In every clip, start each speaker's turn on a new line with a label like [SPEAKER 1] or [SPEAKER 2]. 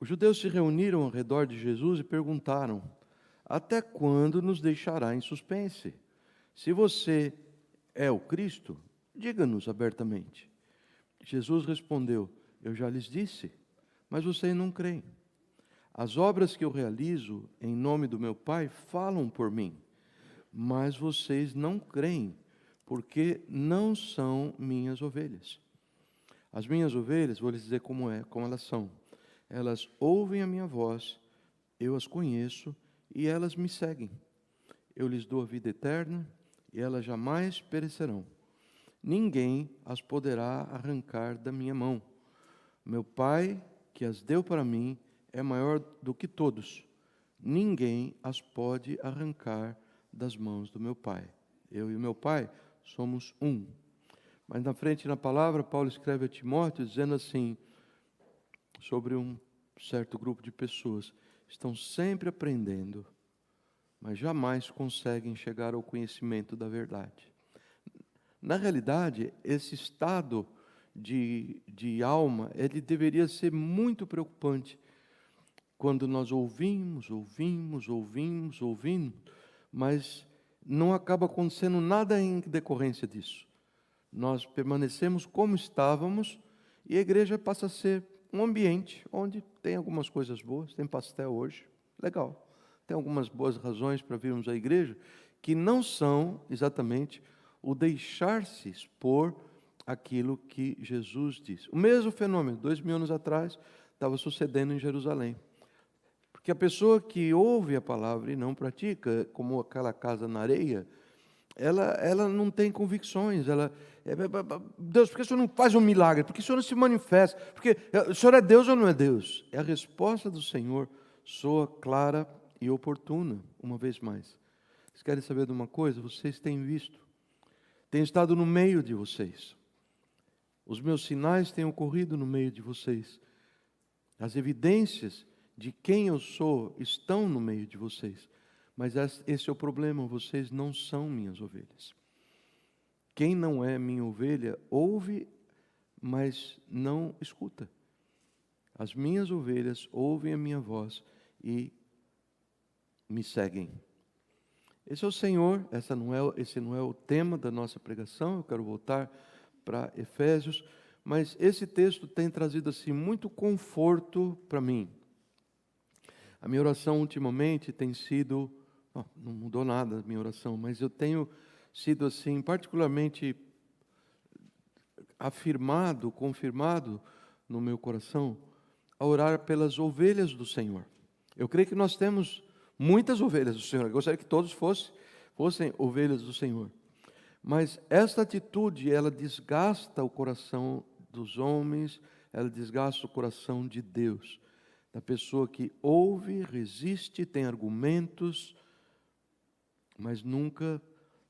[SPEAKER 1] Os judeus se reuniram ao redor de Jesus e perguntaram: até quando nos deixará em suspense? Se você é o Cristo, diga-nos abertamente. Jesus respondeu: eu já lhes disse, mas vocês não creem. As obras que eu realizo em nome do meu Pai falam por mim, mas vocês não creem, porque não são minhas ovelhas. As minhas ovelhas, vou lhes dizer como elas são. Elas ouvem a minha voz, eu as conheço e elas me seguem. Eu lhes dou a vida eterna e elas jamais perecerão. Ninguém as poderá arrancar da minha mão. Meu Pai, que as deu para mim, é maior do que todos. Ninguém as pode arrancar das mãos do meu Pai. Eu e o meu Pai somos um. Mas na frente, na palavra, Paulo escreve a Timóteo dizendo assim, sobre um certo grupo de pessoas: estão sempre aprendendo, mas jamais conseguem chegar ao conhecimento da verdade. Na realidade, esse estado de alma, ele deveria ser muito preocupante quando nós ouvimos, mas não acaba acontecendo nada em decorrência disso. Nós permanecemos como estávamos e a igreja passa a ser um ambiente onde tem algumas coisas boas, tem pastel hoje, legal. Tem algumas boas razões para virmos à igreja, que não são exatamente o deixar-se expor aquilo que Jesus disse. O mesmo fenômeno, 2000 anos atrás, estava sucedendo em Jerusalém. Porque a pessoa que ouve a palavra e não pratica, como aquela casa na areia, ela não tem convicções. Deus, por que o Senhor não faz um milagre? Por que o Senhor não se manifesta? Porque o Senhor é Deus ou não é Deus? A resposta do Senhor soa clara e oportuna, uma vez mais. Vocês querem saber de uma coisa? Vocês têm visto. Tenho estado no meio de vocês. Os meus sinais têm ocorrido no meio de vocês. As evidências de quem eu sou estão no meio de vocês. Mas esse é o problema, vocês não são minhas ovelhas. Quem não é minha ovelha, ouve, mas não escuta. As minhas ovelhas ouvem a minha voz e me seguem. Esse é o Senhor, esse não é o tema da nossa pregação, eu quero voltar para Efésios, mas esse texto tem trazido assim muito conforto para mim. A minha oração ultimamente tem sido, não mudou nada a minha oração, mas eu tenho sido assim particularmente afirmado, confirmado no meu coração, a orar pelas ovelhas do Senhor. Eu creio que nós temos muitas ovelhas do Senhor, eu gostaria que todos fossem ovelhas do Senhor. Mas esta atitude, ela desgasta o coração dos homens, ela desgasta o coração de Deus. Da pessoa que ouve, resiste, tem argumentos, mas nunca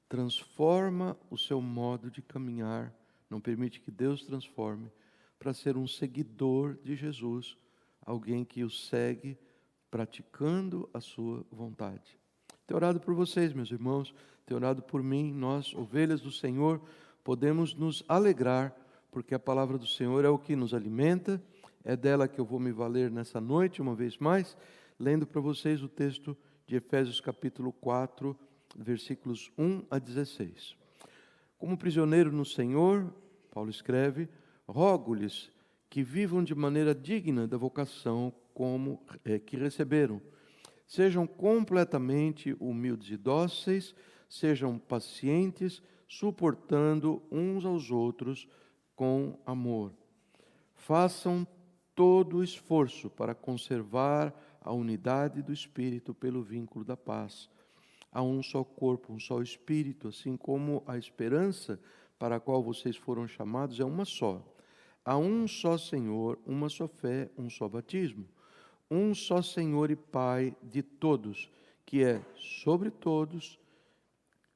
[SPEAKER 1] transforma o seu modo de caminhar, não permite que Deus transforme, para ser um seguidor de Jesus, alguém que o segue praticando a sua vontade. Tenho orado por vocês, meus irmãos, tenho orado por mim. Nós, ovelhas do Senhor, podemos nos alegrar, porque a palavra do Senhor é o que nos alimenta. É dela que eu vou me valer nessa noite, uma vez mais, lendo para vocês o texto de Efésios capítulo 4, versículos 1 a 16. Como prisioneiro no Senhor, Paulo escreve, rogo-lhes que vivam de maneira digna da vocação que receberam. Sejam completamente humildes e dóceis, sejam pacientes, suportando uns aos outros com amor. Façam todo o esforço para conservar a unidade do Espírito pelo vínculo da paz. Há um só corpo, um só Espírito, assim como a esperança para a qual vocês foram chamados é uma só. Há um só Senhor, uma só fé, um só batismo. Um só Senhor e Pai de todos, que é sobre todos,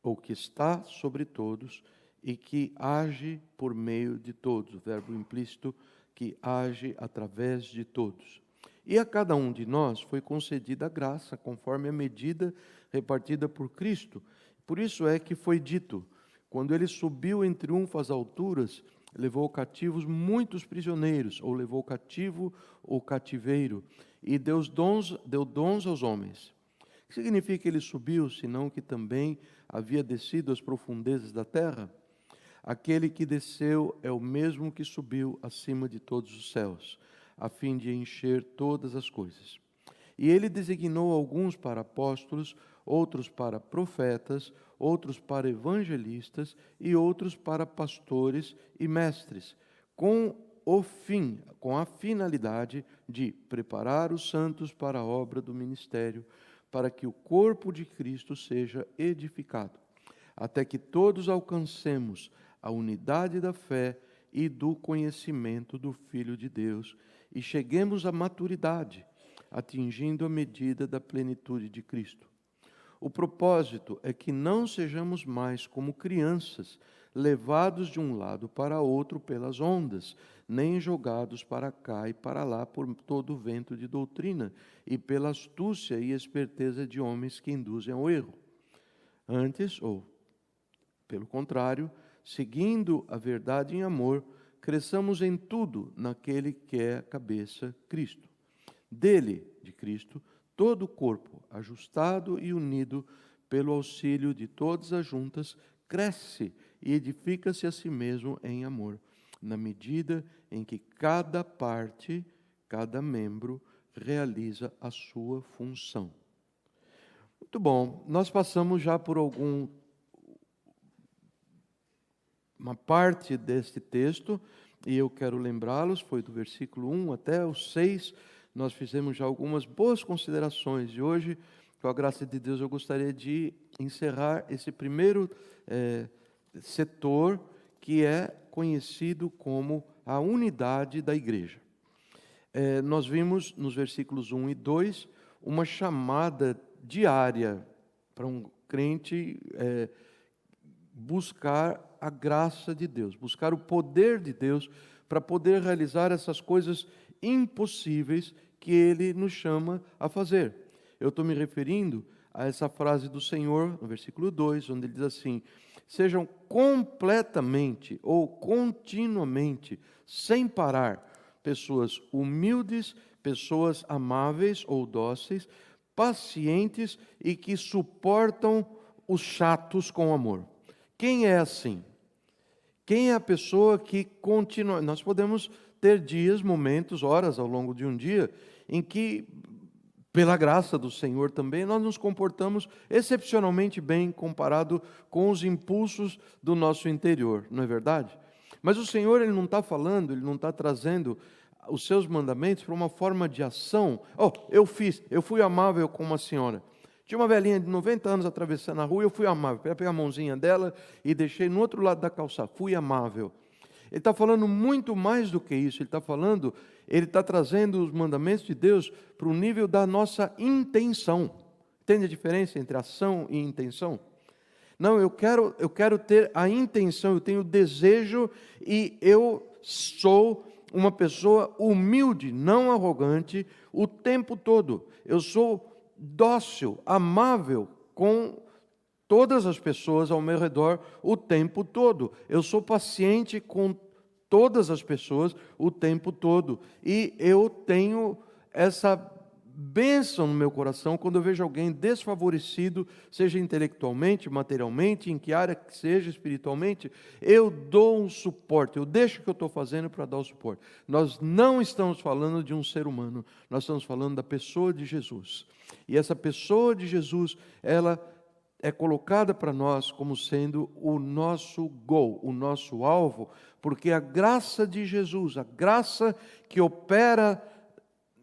[SPEAKER 1] ou que está sobre todos, e que age por meio de todos. O verbo implícito, que age através de todos. E a cada um de nós foi concedida a graça, conforme a medida repartida por Cristo. Por isso é que foi dito, quando ele subiu em triunfo às alturas, levou cativos muitos prisioneiros, ou levou cativo o cativeiro, e deu dons aos homens. O que significa que ele subiu, senão que também havia descido às profundezas da terra? Aquele que desceu é o mesmo que subiu acima de todos os céus, a fim de encher todas as coisas. E ele designou alguns para apóstolos, outros para profetas, outros para evangelistas e outros para pastores e mestres, com a finalidade de preparar os santos para a obra do ministério, para que o corpo de Cristo seja edificado, até que todos alcancemos a unidade da fé e do conhecimento do Filho de Deus e cheguemos à maturidade, atingindo a medida da plenitude de Cristo. O propósito é que não sejamos mais como crianças, levados de um lado para outro pelas ondas, nem jogados para cá e para lá por todo o vento de doutrina e pela astúcia e esperteza de homens que induzem ao erro. Antes, ou pelo contrário, seguindo a verdade em amor, cresçamos em tudo naquele que é a cabeça, Cristo. Dele, de Cristo, todo o corpo, ajustado e unido pelo auxílio de todas as juntas, cresce e edifica-se a si mesmo em amor, na medida em que cada parte, cada membro, realiza a sua função. Muito bom, nós passamos já por uma parte deste texto, e eu quero lembrá-los, foi do versículo 1 até o 6, nós fizemos já algumas boas considerações, e hoje, com a graça de Deus, eu gostaria de encerrar esse primeiro setor, que é conhecido como a unidade da igreja. Nós vimos nos versículos 1 e 2 uma chamada diária para um crente buscar a graça de Deus, buscar o poder de Deus para poder realizar essas coisas impossíveis que Ele nos chama a fazer. Eu estou me referindo a essa frase do Senhor, no versículo 2, onde Ele diz assim: sejam completamente ou continuamente, sem parar, pessoas humildes, pessoas amáveis ou dóceis, pacientes e que suportam os chatos com amor. Quem é assim? Quem é a pessoa que continua? Nós podemos ter dias, momentos, horas ao longo de um dia em que, pela graça do Senhor também, nós nos comportamos excepcionalmente bem comparado com os impulsos do nosso interior, não é verdade? Mas o Senhor, Ele não está falando, Ele não está trazendo os seus mandamentos para uma forma de ação. Eu fui amável com uma senhora. Tinha uma velhinha de 90 anos atravessando a rua e eu fui amável. Peguei a mãozinha dela e deixei no outro lado da calçada. Fui amável. Ele está falando muito mais do que isso. Ele está trazendo os mandamentos de Deus para o nível da nossa intenção. Entende a diferença entre ação e intenção? Não, eu quero ter a intenção, eu tenho o desejo e eu sou uma pessoa humilde, não arrogante, o tempo todo. Eu sou dócil, amável com todas as pessoas ao meu redor o tempo todo. Eu sou paciente com todas as pessoas o tempo todo. E eu tenho essa bênção no meu coração quando eu vejo alguém desfavorecido, seja intelectualmente, materialmente, em que área que seja, espiritualmente, eu dou um suporte, eu deixo o que eu estou fazendo para dar o suporte. Nós não estamos falando de um ser humano, nós estamos falando da pessoa de Jesus. E essa pessoa de Jesus, ela é colocada para nós como sendo o nosso goal, o nosso alvo, porque a graça de Jesus, a graça que opera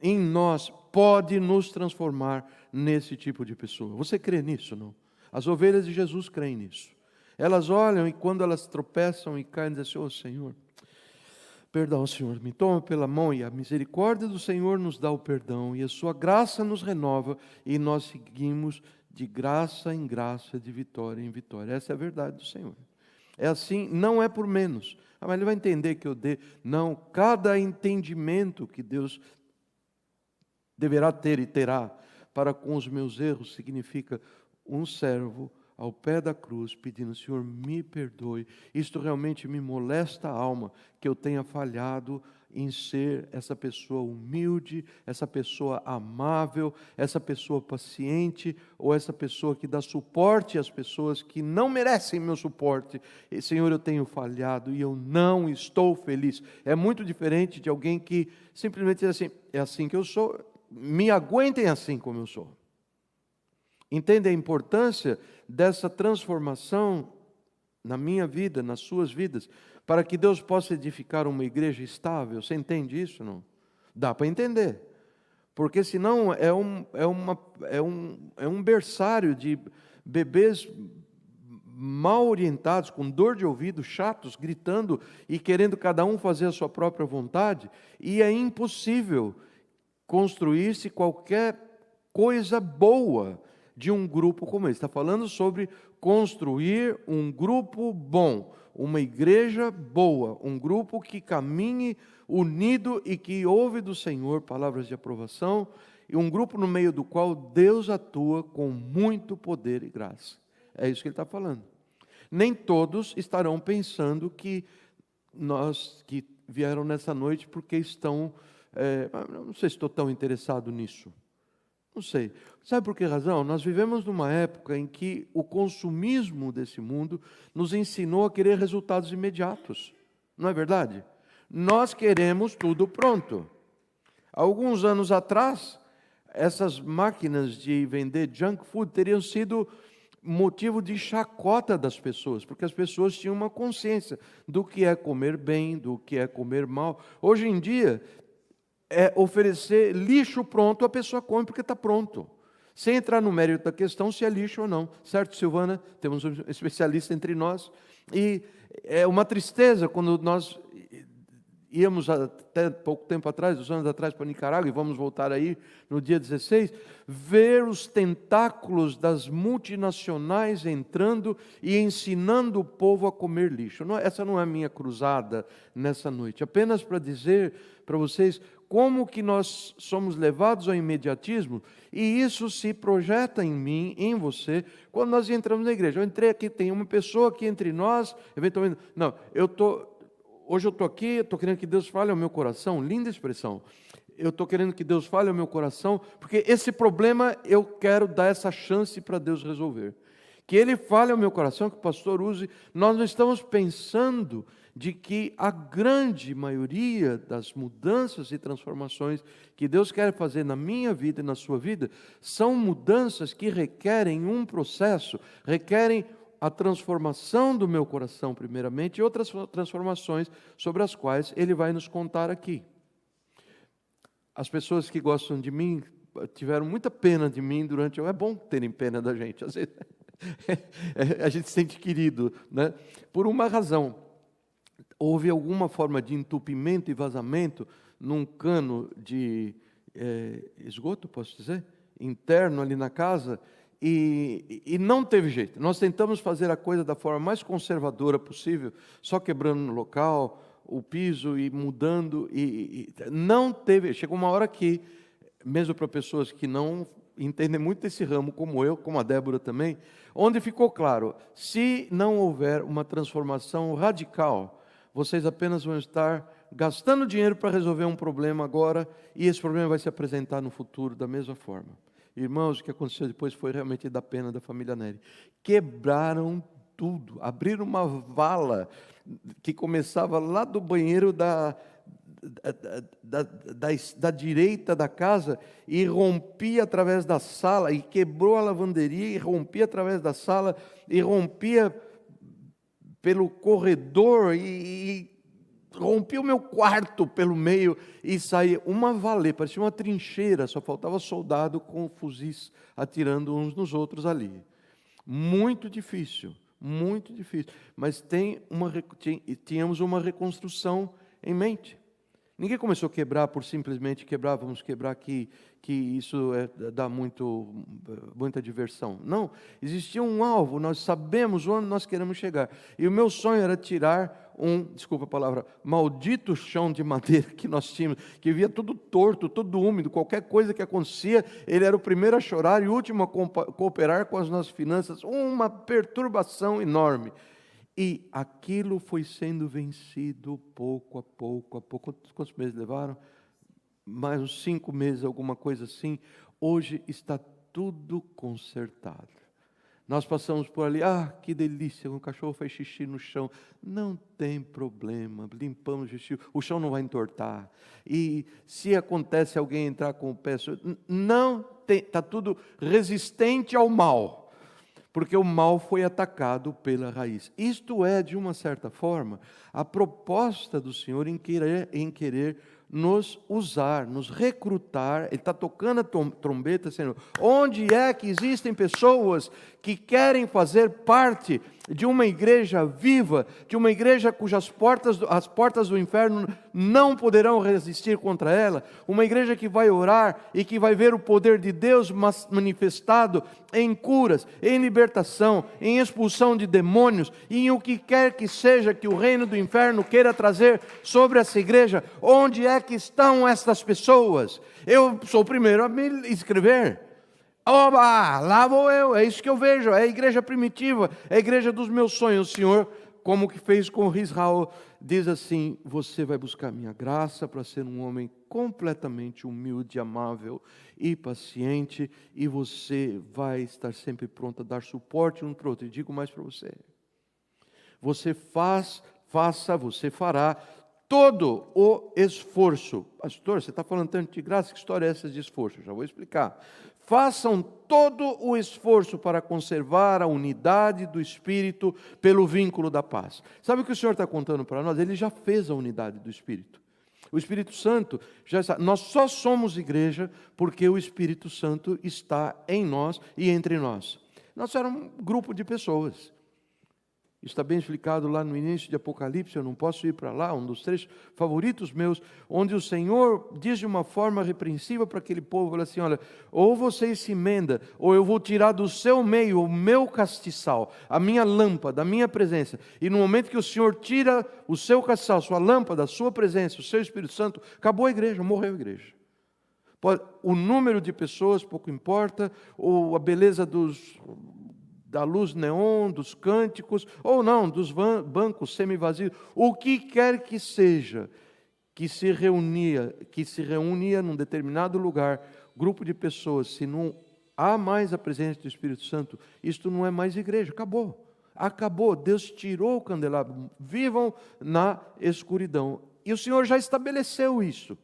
[SPEAKER 1] em nós, pode nos transformar nesse tipo de pessoa. Você crê nisso, não? As ovelhas de Jesus creem nisso. Elas olham e quando elas tropeçam e caem, dizem assim: Senhor, perdão, Senhor, me toma pela mão, e a misericórdia do Senhor nos dá o perdão, e a sua graça nos renova, e nós seguimos de graça em graça, de vitória em vitória. Essa é a verdade do Senhor. É assim, não é por menos. Mas ele vai entender que eu dei. Não, cada entendimento que Deus deverá ter e terá para com os meus erros significa um servo ao pé da cruz, pedindo: Senhor, me perdoe. Isto realmente me molesta a alma, que eu tenha falhado em ser essa pessoa humilde, essa pessoa amável, essa pessoa paciente, ou essa pessoa que dá suporte às pessoas que não merecem meu suporte. E, Senhor, eu tenho falhado e eu não estou feliz. É muito diferente de alguém que simplesmente diz assim: é assim que eu sou, me aguentem assim como eu sou. Entende a importância dessa transformação na minha vida, nas suas vidas, para que Deus possa edificar uma igreja estável? Você entende isso, não? Dá para entender. Porque senão é um berçário de bebês mal orientados, com dor de ouvido, chatos, gritando e querendo cada um fazer a sua própria vontade, e é impossível construir-se qualquer coisa boa de um grupo como esse. Está falando sobre construir um grupo bom, uma igreja boa, um grupo que caminhe unido e que ouve do Senhor palavras de aprovação, e um grupo no meio do qual Deus atua com muito poder e graça. É isso que ele está falando. Nem todos estarão pensando que nós que vieram nessa noite porque estão... não sei se estou tão interessado nisso. Não sei. Sabe por que razão? Nós vivemos numa época em que o consumismo desse mundo nos ensinou a querer resultados imediatos. Não é verdade? Nós queremos tudo pronto. Alguns anos atrás, essas máquinas de vender junk food teriam sido motivo de chacota das pessoas, porque as pessoas tinham uma consciência do que é comer bem, do que é comer mal. Hoje em dia, é oferecer lixo pronto, a pessoa come porque está pronto, sem entrar no mérito da questão se é lixo ou não. Certo, Silvana? Temos um especialista entre nós. E é uma tristeza quando nós íamos até pouco tempo atrás, 2 anos atrás, para Nicarágua, e vamos voltar aí no dia 16, ver os tentáculos das multinacionais entrando e ensinando o povo a comer lixo. Essa não é a minha cruzada nessa noite, apenas para dizer para vocês como que nós somos levados ao imediatismo, e isso se projeta em mim, em você, quando nós entramos na igreja. Eu entrei aqui, tem uma pessoa aqui entre nós, eventualmente, não, hoje eu estou aqui, estou querendo que Deus fale ao meu coração, linda expressão, eu estou querendo que Deus fale ao meu coração, porque esse problema eu quero dar essa chance para Deus resolver. Que Ele fale ao meu coração, que o pastor use. Nós não estamos pensando de que a grande maioria das mudanças e transformações que Deus quer fazer na minha vida e na sua vida, são mudanças que requerem um processo, requerem a transformação do meu coração primeiramente, e outras transformações sobre as quais Ele vai nos contar aqui. As pessoas que gostam de mim tiveram muita pena de mim durante... É bom terem pena da gente, às vezes a gente se sente querido, né? Por uma razão. Houve alguma forma de entupimento e vazamento num cano de esgoto, posso dizer, interno ali na casa, e não teve jeito. Nós tentamos fazer a coisa da forma mais conservadora possível, só quebrando no local, o piso e mudando, e não teve. Chegou uma hora que, mesmo para pessoas que não entendem muito esse ramo, como eu, como a Débora também, onde ficou claro, se não houver uma transformação radical, vocês apenas vão estar gastando dinheiro para resolver um problema agora, e esse problema vai se apresentar no futuro da mesma forma. Irmãos, o que aconteceu depois foi realmente da pena da família Neri. Quebraram tudo, abriram uma vala que começava lá do banheiro da direita da casa e rompia através da sala, e quebrou a lavanderia e rompia através da sala, e rompia pelo corredor, e rompia o meu quarto pelo meio, e saía uma valê, parecia uma trincheira, só faltava soldado com fuzis atirando uns nos outros ali. Muito difícil, mas tínhamos uma reconstrução em mente. Ninguém começou a quebrar por simplesmente quebrar, vamos quebrar que isso dá muita diversão. Não, existia um alvo, nós sabemos onde nós queremos chegar. E o meu sonho era tirar desculpa a palavra, maldito chão de madeira que nós tínhamos, que via tudo torto, tudo úmido, qualquer coisa que acontecia, ele era o primeiro a chorar e o último a cooperar com as nossas finanças, uma perturbação enorme. E aquilo foi sendo vencido pouco a pouco. Quantos meses levaram? Mais uns 5 meses, alguma coisa assim. Hoje está tudo consertado. Nós passamos por ali, que delícia, o cachorro fez xixi no chão. Não tem problema, limpamos o xixi, o chão não vai entortar. E se acontece alguém entrar com o pé, não tem, está tudo resistente ao mal. Porque o mal foi atacado pela raiz. Isto é, de uma certa forma, a proposta do Senhor em querer nos usar, nos recrutar. Ele está tocando a trombeta, Senhor. Onde é que existem pessoas que querem fazer parte de uma igreja viva, de uma igreja cujas as portas do inferno não poderão resistir contra ela, uma igreja que vai orar e que vai ver o poder de Deus manifestado em curas, em libertação, em expulsão de demônios, e em o que quer que seja que o reino do inferno queira trazer sobre essa igreja. Onde é que estão essas pessoas? Eu sou o primeiro a me inscrever. Oba, lá vou eu, é isso que eu vejo, é a igreja primitiva, é a igreja dos meus sonhos. O Senhor, como que fez com Israel, diz assim: você vai buscar minha graça para ser um homem completamente humilde, amável e paciente, e você vai estar sempre pronto a dar suporte um para o outro. E digo mais para você: você você fará todo o esforço. Pastor, você está falando tanto de graça, que história é essa de esforço? Já vou explicar. Façam todo o esforço para conservar a unidade do Espírito pelo vínculo da paz. Sabe o que o Senhor está contando para nós? Ele já fez a unidade do Espírito. O Espírito Santo já está. Nós só somos igreja porque o Espírito Santo está em nós e entre nós. Nós éramos um grupo de pessoas. Isso está bem explicado lá no início de Apocalipse. Eu não posso ir para lá, um dos 3 favoritos meus, onde o Senhor diz de uma forma repreensiva para aquele povo, fala assim: olha, ou vocês se emendam, ou eu vou tirar do seu meio o meu castiçal, a minha lâmpada, a minha presença. E no momento que o Senhor tira o seu castiçal, sua lâmpada, a sua presença, o seu Espírito Santo, acabou a igreja, morreu a igreja. O número de pessoas pouco importa, ou a beleza da luz neon, dos cânticos, ou não, dos bancos semi-vazios, o que quer que seja, que se reunia num determinado lugar, grupo de pessoas, se não há mais a presença do Espírito Santo, isto não é mais igreja, acabou, Deus tirou o candelabro, vivam na escuridão, e o Senhor já estabeleceu isso.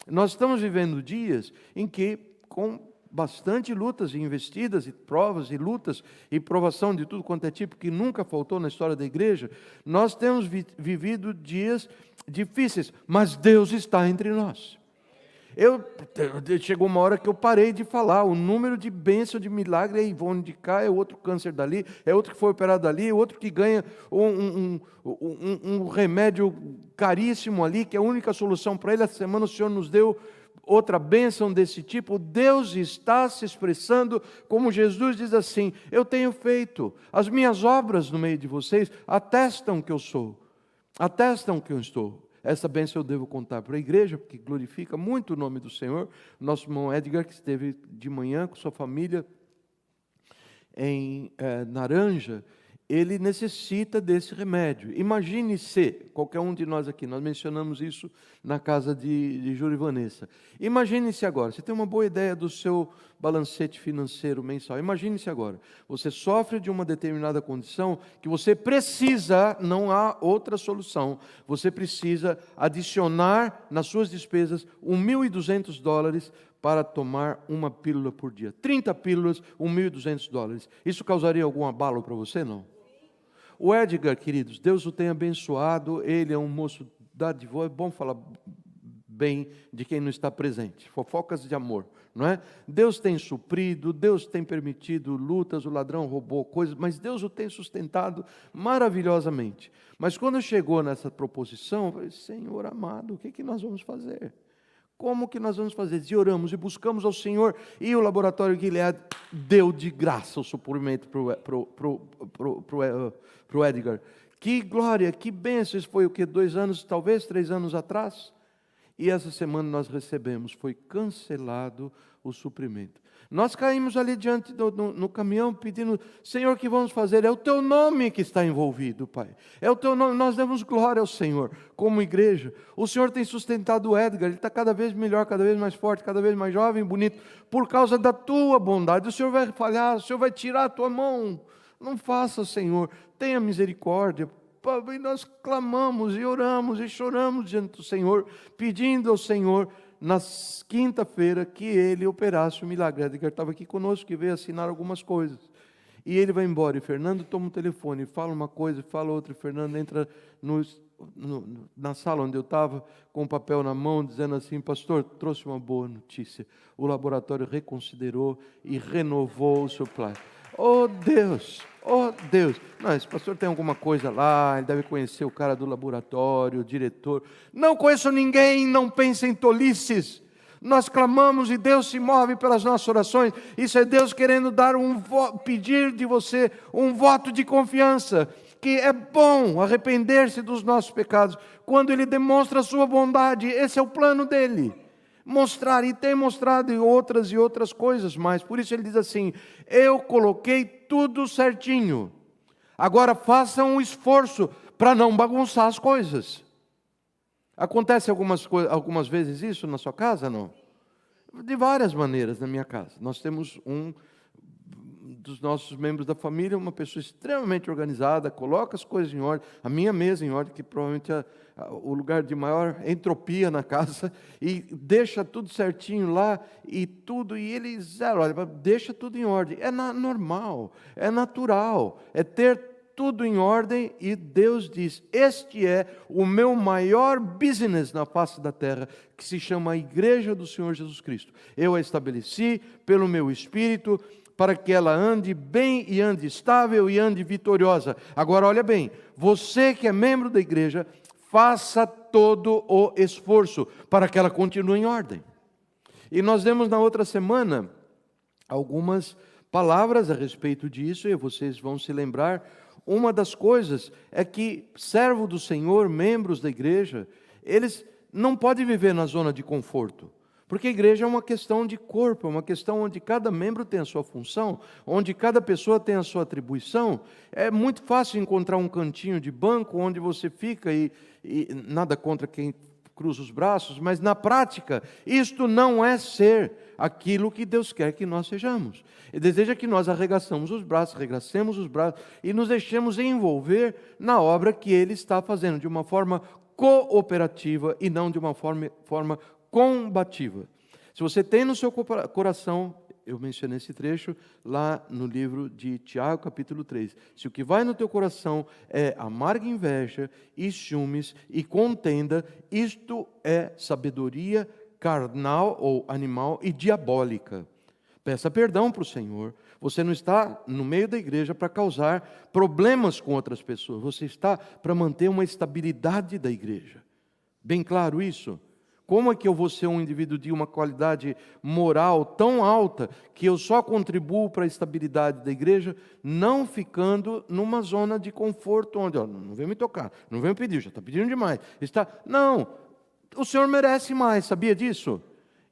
[SPEAKER 1] Nós estamos vivendo dias em que, com bastante lutas e investidas e provas e lutas e provação de tudo quanto é tipo, que nunca faltou na história da igreja, nós temos vivido dias difíceis, mas Deus está entre nós. Chegou uma hora que eu parei de falar, o número de bênção, de milagre, é Ivone de cá, é outro câncer dali, é outro que foi operado ali, é outro que ganha um remédio caríssimo ali, que é a única solução para ele. Essa semana o Senhor nos deu outra bênção desse tipo. Deus está se expressando, como Jesus diz assim: eu tenho feito, as minhas obras no meio de vocês atestam que eu sou, atestam que eu estou. Essa bênção eu devo contar para a igreja, porque glorifica muito o nome do Senhor. Nosso irmão Edgar, que esteve de manhã com sua família em Naranja, ele necessita desse remédio. Imagine se, qualquer um de nós aqui, nós mencionamos isso na casa de Júlio e Vanessa. Imagine-se agora, você tem uma boa ideia do seu balancete financeiro mensal. Imagine-se agora, você sofre de uma determinada condição que você precisa, não há outra solução, você precisa adicionar nas suas despesas $1.200 para tomar uma pílula por dia. 30 pílulas, $1.200. Isso causaria algum abalo para você? Não. O Edgar, queridos, Deus o tenha abençoado, ele é um moço dadivoso, é bom falar bem de quem não está presente, fofocas de amor, não é? Deus tem suprido, Deus tem permitido lutas, o ladrão roubou coisas, mas Deus o tem sustentado maravilhosamente. Mas quando chegou nessa proposição, eu falei, Senhor amado, o que nós vamos fazer? Como que nós vamos fazer? E oramos e buscamos ao Senhor, e o laboratório Gilead deu de graça o suprimento para o Edgar. Que glória, que bênção! Isso foi o que? 2 anos, talvez 3 anos atrás? E essa semana nós recebemos, foi cancelado o suprimento. Nós caímos ali diante no caminhão pedindo, Senhor, o que vamos fazer? É o Teu nome que está envolvido, Pai. É o Teu nome, nós damos glória ao Senhor, como igreja. O Senhor tem sustentado o Edgar, ele está cada vez melhor, cada vez mais forte, cada vez mais jovem, bonito, por causa da Tua bondade. O Senhor vai falhar, o Senhor vai tirar a Tua mão. Não faça, Senhor, tenha misericórdia. E nós clamamos e oramos e choramos diante do Senhor, pedindo ao Senhor, na quinta-feira, que Ele operasse o milagre. Edgar estava aqui conosco, que veio assinar algumas coisas. E ele vai embora, e Fernando toma o telefone, fala uma coisa, fala outra, e Fernando entra na sala onde eu estava, com o papel na mão, dizendo assim, pastor, trouxe uma boa notícia. O laboratório reconsiderou e renovou o supply. Oh Deus, oh Deus. Não, esse pastor tem alguma coisa lá, ele deve conhecer o cara do laboratório, o diretor. Não conheço ninguém, não pense em tolices. Nós clamamos e Deus se move pelas nossas orações. Isso é Deus querendo dar pedir de você um voto de confiança, que é bom arrepender-se dos nossos pecados, quando Ele demonstra a sua bondade. Esse é o plano dEle. Mostrar, e tem mostrado em outras e outras coisas mais. Por isso ele diz assim, eu coloquei tudo certinho. Agora façam um esforço para não bagunçar as coisas. Acontece algumas vezes isso na sua casa, não? De várias maneiras na minha casa. Nós temos um dos nossos membros da família, uma pessoa extremamente organizada, coloca as coisas em ordem, a minha mesa em ordem, que provavelmente é o lugar de maior entropia na casa, e deixa tudo certinho lá, e ele zero, olha, deixa tudo em ordem. É normal, é natural, é ter tudo em ordem, e Deus diz, este é o meu maior business na face da terra, que se chama a Igreja do Senhor Jesus Cristo. Eu a estabeleci pelo meu Espírito, para que ela ande bem e ande estável e ande vitoriosa. Agora olha bem, você que é membro da igreja, faça todo o esforço para que ela continue em ordem. E nós demos na outra semana algumas palavras a respeito disso, e vocês vão se lembrar. Uma das coisas é que servo do Senhor, membros da igreja, eles não podem viver na zona de conforto. Porque a igreja é uma questão de corpo, é uma questão onde cada membro tem a sua função, onde cada pessoa tem a sua atribuição. É muito fácil encontrar um cantinho de banco onde você fica e nada contra quem cruza os braços, mas na prática, isto não é ser aquilo que Deus quer que nós sejamos. Ele deseja que nós arregaçamos os braços, e nos deixemos envolver na obra que Ele está fazendo, de uma forma cooperativa e não de uma forma combativa. Se você tem no seu coração, eu mencionei esse trecho lá no livro de Tiago, capítulo 3. Se o que vai no teu coração é amarga inveja e ciúmes e contenda, isto é sabedoria carnal ou animal e diabólica. Peça perdão para o Senhor. Você não está no meio da igreja para causar problemas com outras pessoas. Você está para manter uma estabilidade da igreja. Bem claro isso? Como é que eu vou ser um indivíduo de uma qualidade moral tão alta que eu só contribuo para a estabilidade da igreja, não ficando numa zona de conforto onde, não vem me tocar, não vem me pedir, já está pedindo demais. Não, o Senhor merece mais, sabia disso?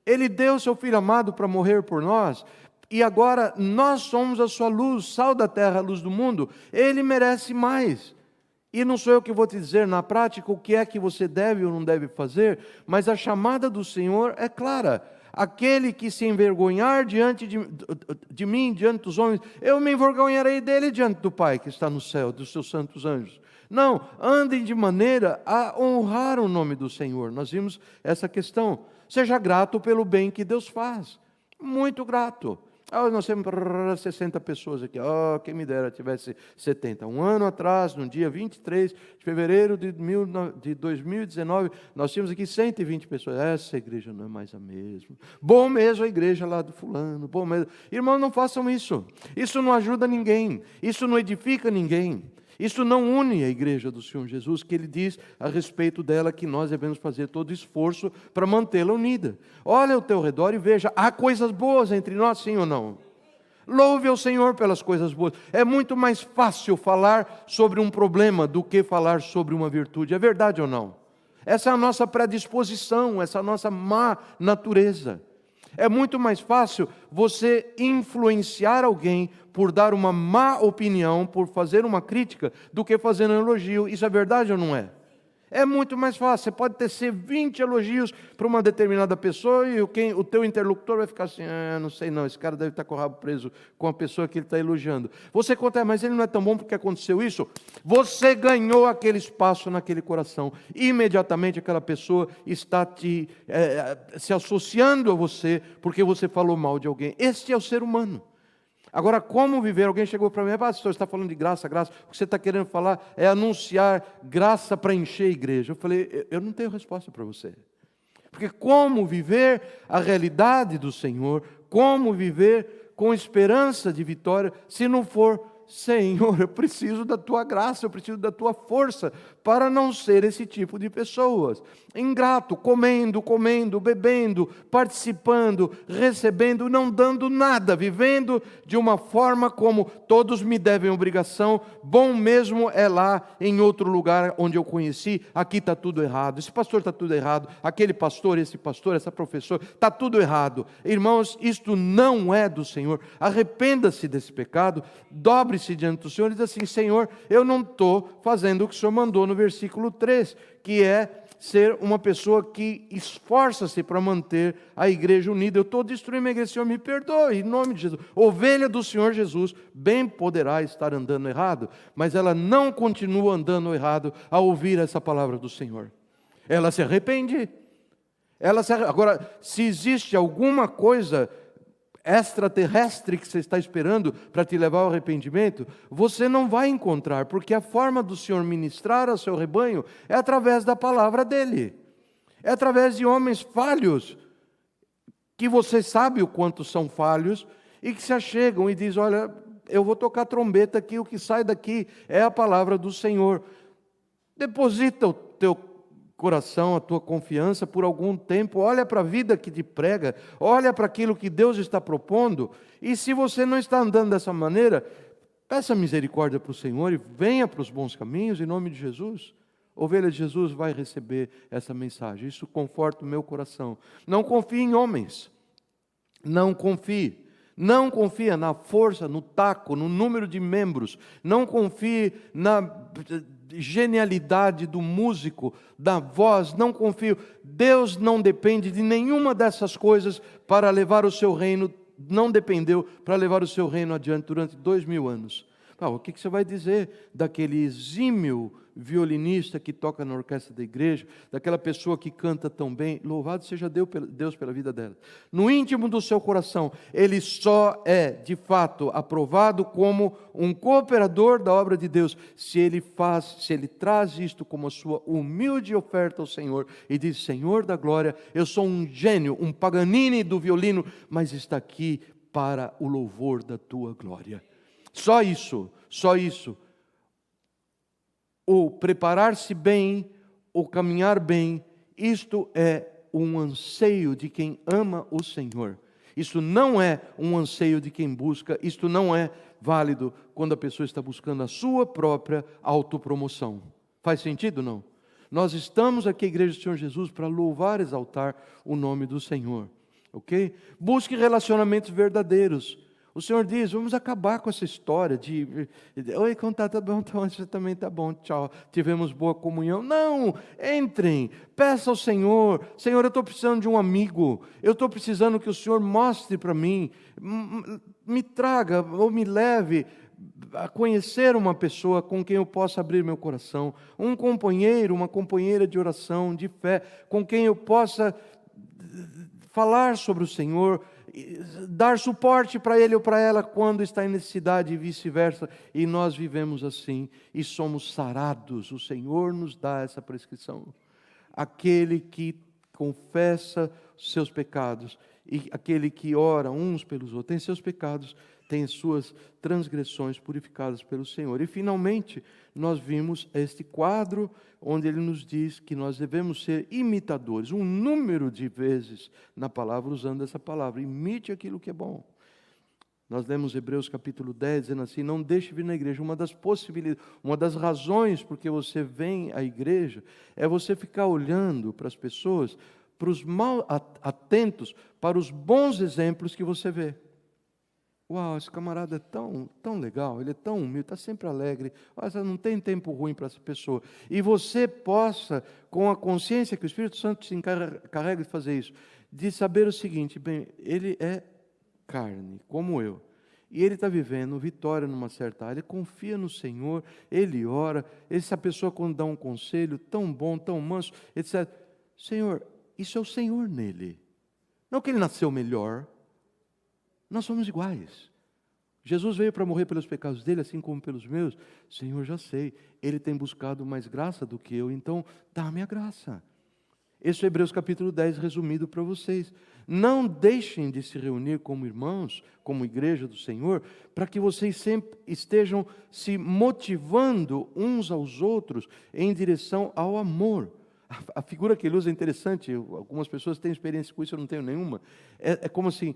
[SPEAKER 1] Ele deu seu Filho amado para morrer por nós, e agora nós somos a sua luz, sal da terra, luz do mundo. Ele merece mais. E não sou eu que vou te dizer na prática o que é que você deve ou não deve fazer, mas a chamada do Senhor é clara. Aquele que se envergonhar diante de mim, diante dos homens, eu me envergonharei dele diante do Pai que está no céu, dos seus santos anjos. Não, andem de maneira a honrar o nome do Senhor. Nós vimos essa questão. Seja grato pelo bem que Deus faz. Muito grato. Nós temos 60 pessoas aqui. Quem me dera tivesse 70. Um ano atrás, no dia 23 de fevereiro de 2019, nós tínhamos aqui 120 pessoas. Essa igreja não é mais a mesma. Bom mesmo a igreja lá do fulano. Bom mesmo. Irmãos, não façam isso. Isso não ajuda ninguém. Isso não edifica ninguém. Isso não une a igreja do Senhor Jesus, que Ele diz a respeito dela que nós devemos fazer todo esforço para mantê-la unida. Olha ao teu redor e veja, há coisas boas entre nós, sim ou não? Louve ao Senhor pelas coisas boas. É muito mais fácil falar sobre um problema do que falar sobre uma virtude. É verdade ou não? Essa é a nossa predisposição, essa é a nossa má natureza. É muito mais fácil você influenciar alguém por dar uma má opinião, por fazer uma crítica, do que fazer um elogio. Isso é verdade ou não é? É muito mais fácil. Você pode ter 20 elogios para uma determinada pessoa e o teu interlocutor vai ficar assim, não sei não, esse cara deve estar com o rabo preso com a pessoa que ele está elogiando. Você conta, mas ele não é tão bom porque aconteceu isso. Você ganhou aquele espaço naquele coração. Imediatamente aquela pessoa está se associando a você porque você falou mal de alguém. Este é o ser humano. Agora, como viver? Alguém chegou para mim, pastor, você está falando de graça, graça. O que você está querendo falar é anunciar graça para encher a igreja. Eu falei, eu não tenho resposta para você. Porque como viver a realidade do Senhor, como viver com esperança de vitória, se não for, Senhor, eu preciso da Tua graça, eu preciso da Tua força, para não ser esse tipo de pessoas. Ingrato, comendo, bebendo, participando, recebendo, não dando nada, vivendo de uma forma como todos me devem obrigação, bom mesmo é lá em outro lugar onde eu conheci, aqui está tudo errado, esse pastor está tudo errado, aquele pastor, esse pastor, essa professora, está tudo errado. Irmãos, isto não é do Senhor. Arrependa-se desse pecado, dobre-se diante do Senhor e diz assim, Senhor, eu não estou fazendo o que o Senhor mandou no versículo 3, que é ser uma pessoa que esforça-se para manter a igreja unida. Eu estou destruindo a igreja, Senhor, me perdoe, em nome de Jesus. Ovelha do Senhor Jesus, bem poderá estar andando errado, mas ela não continua andando errado ao ouvir essa palavra do Senhor. Ela se arrepende. Agora, se existe alguma coisa extraterrestre que você está esperando para te levar ao arrependimento, você não vai encontrar, porque a forma do Senhor ministrar ao seu rebanho é através da palavra dEle, é através de homens falhos, que você sabe o quanto são falhos, e que se achegam e dizem, olha, eu vou tocar trombeta aqui, o que sai daqui é a palavra do Senhor. Deposita o teu coração, a tua confiança por algum tempo, olha para a vida que te prega, olha para aquilo que Deus está propondo, e se você não está andando dessa maneira, peça misericórdia para o Senhor e venha para os bons caminhos, em nome de Jesus. Ovelha de Jesus vai receber essa mensagem, isso conforta o meu coração. Não confie em homens, não confie na força, no taco, no número de membros, não confie na genialidade do músico, da voz, não confio. Deus não depende de nenhuma dessas coisas para levar o seu reino, não dependeu para levar o seu reino adiante durante 2000 anos. O que você vai dizer daquele exímio violinista que toca na orquestra da igreja, daquela pessoa que canta tão bem? Louvado seja Deus pela vida dela. No íntimo do seu coração, ele só é, de fato, aprovado como um cooperador da obra de Deus, se ele traz isto como a sua humilde oferta ao Senhor, e diz, Senhor da glória, eu sou um gênio, um Paganini do violino, mas está aqui para o louvor da tua glória. Só isso. O preparar-se bem, o caminhar bem, isto é um anseio de quem ama o Senhor. Isso não é um anseio de quem busca, isto não é válido quando a pessoa está buscando a sua própria autopromoção. Faz sentido, não? Nós estamos aqui, Igreja do Senhor Jesus, para louvar, exaltar o nome do Senhor. Ok? Busque relacionamentos verdadeiros. O Senhor diz, vamos acabar com essa história de oi, tá bom, então você também tá bom, tchau, tivemos boa comunhão. Não, entrem, peça ao Senhor, Senhor, eu estou precisando de um amigo, eu estou precisando que o Senhor mostre para mim, me traga ou me leve a conhecer uma pessoa com quem eu possa abrir meu coração, um companheiro, uma companheira de oração, de fé, com quem eu possa falar sobre o Senhor, dar suporte para ele ou para ela quando está em necessidade e vice-versa. E nós vivemos assim e somos sarados. O Senhor nos dá essa prescrição. Aquele que confessa seus pecados e aquele que ora uns pelos outros tem seus pecados, tem suas transgressões purificadas pelo Senhor. E finalmente, nós vimos este quadro onde ele nos diz que nós devemos ser imitadores, um número de vezes na palavra, usando essa palavra, imite aquilo que é bom. Nós lemos Hebreus capítulo 10, dizendo assim, não deixe vir na igreja. Uma das possibilidades, uma das razões porque você vem à igreja, é você ficar olhando para as pessoas, para os mal atentos, para os bons exemplos que você vê. Uau, esse camarada é tão legal, ele é tão humilde, está sempre alegre, mas não tem tempo ruim para essa pessoa. E você possa, com a consciência que o Espírito Santo se encarrega de fazer isso, de saber o seguinte, bem, ele é carne, como eu, e ele está vivendo vitória numa certa área, confia no Senhor, ele ora, essa pessoa quando dá um conselho tão bom, tão manso, etc. Senhor, isso é o Senhor nele, não que ele nasceu melhor, nós somos iguais. Jesus veio para morrer pelos pecados dele, assim como pelos meus. Senhor, já sei, ele tem buscado mais graça do que eu, então dá-me a graça. Esse é Hebreus capítulo 10, resumido para vocês. Não deixem de se reunir como irmãos, como igreja do Senhor, para que vocês sempre estejam se motivando uns aos outros em direção ao amor. A figura que ele usa é interessante, algumas pessoas têm experiência com isso, eu não tenho nenhuma. É como assim,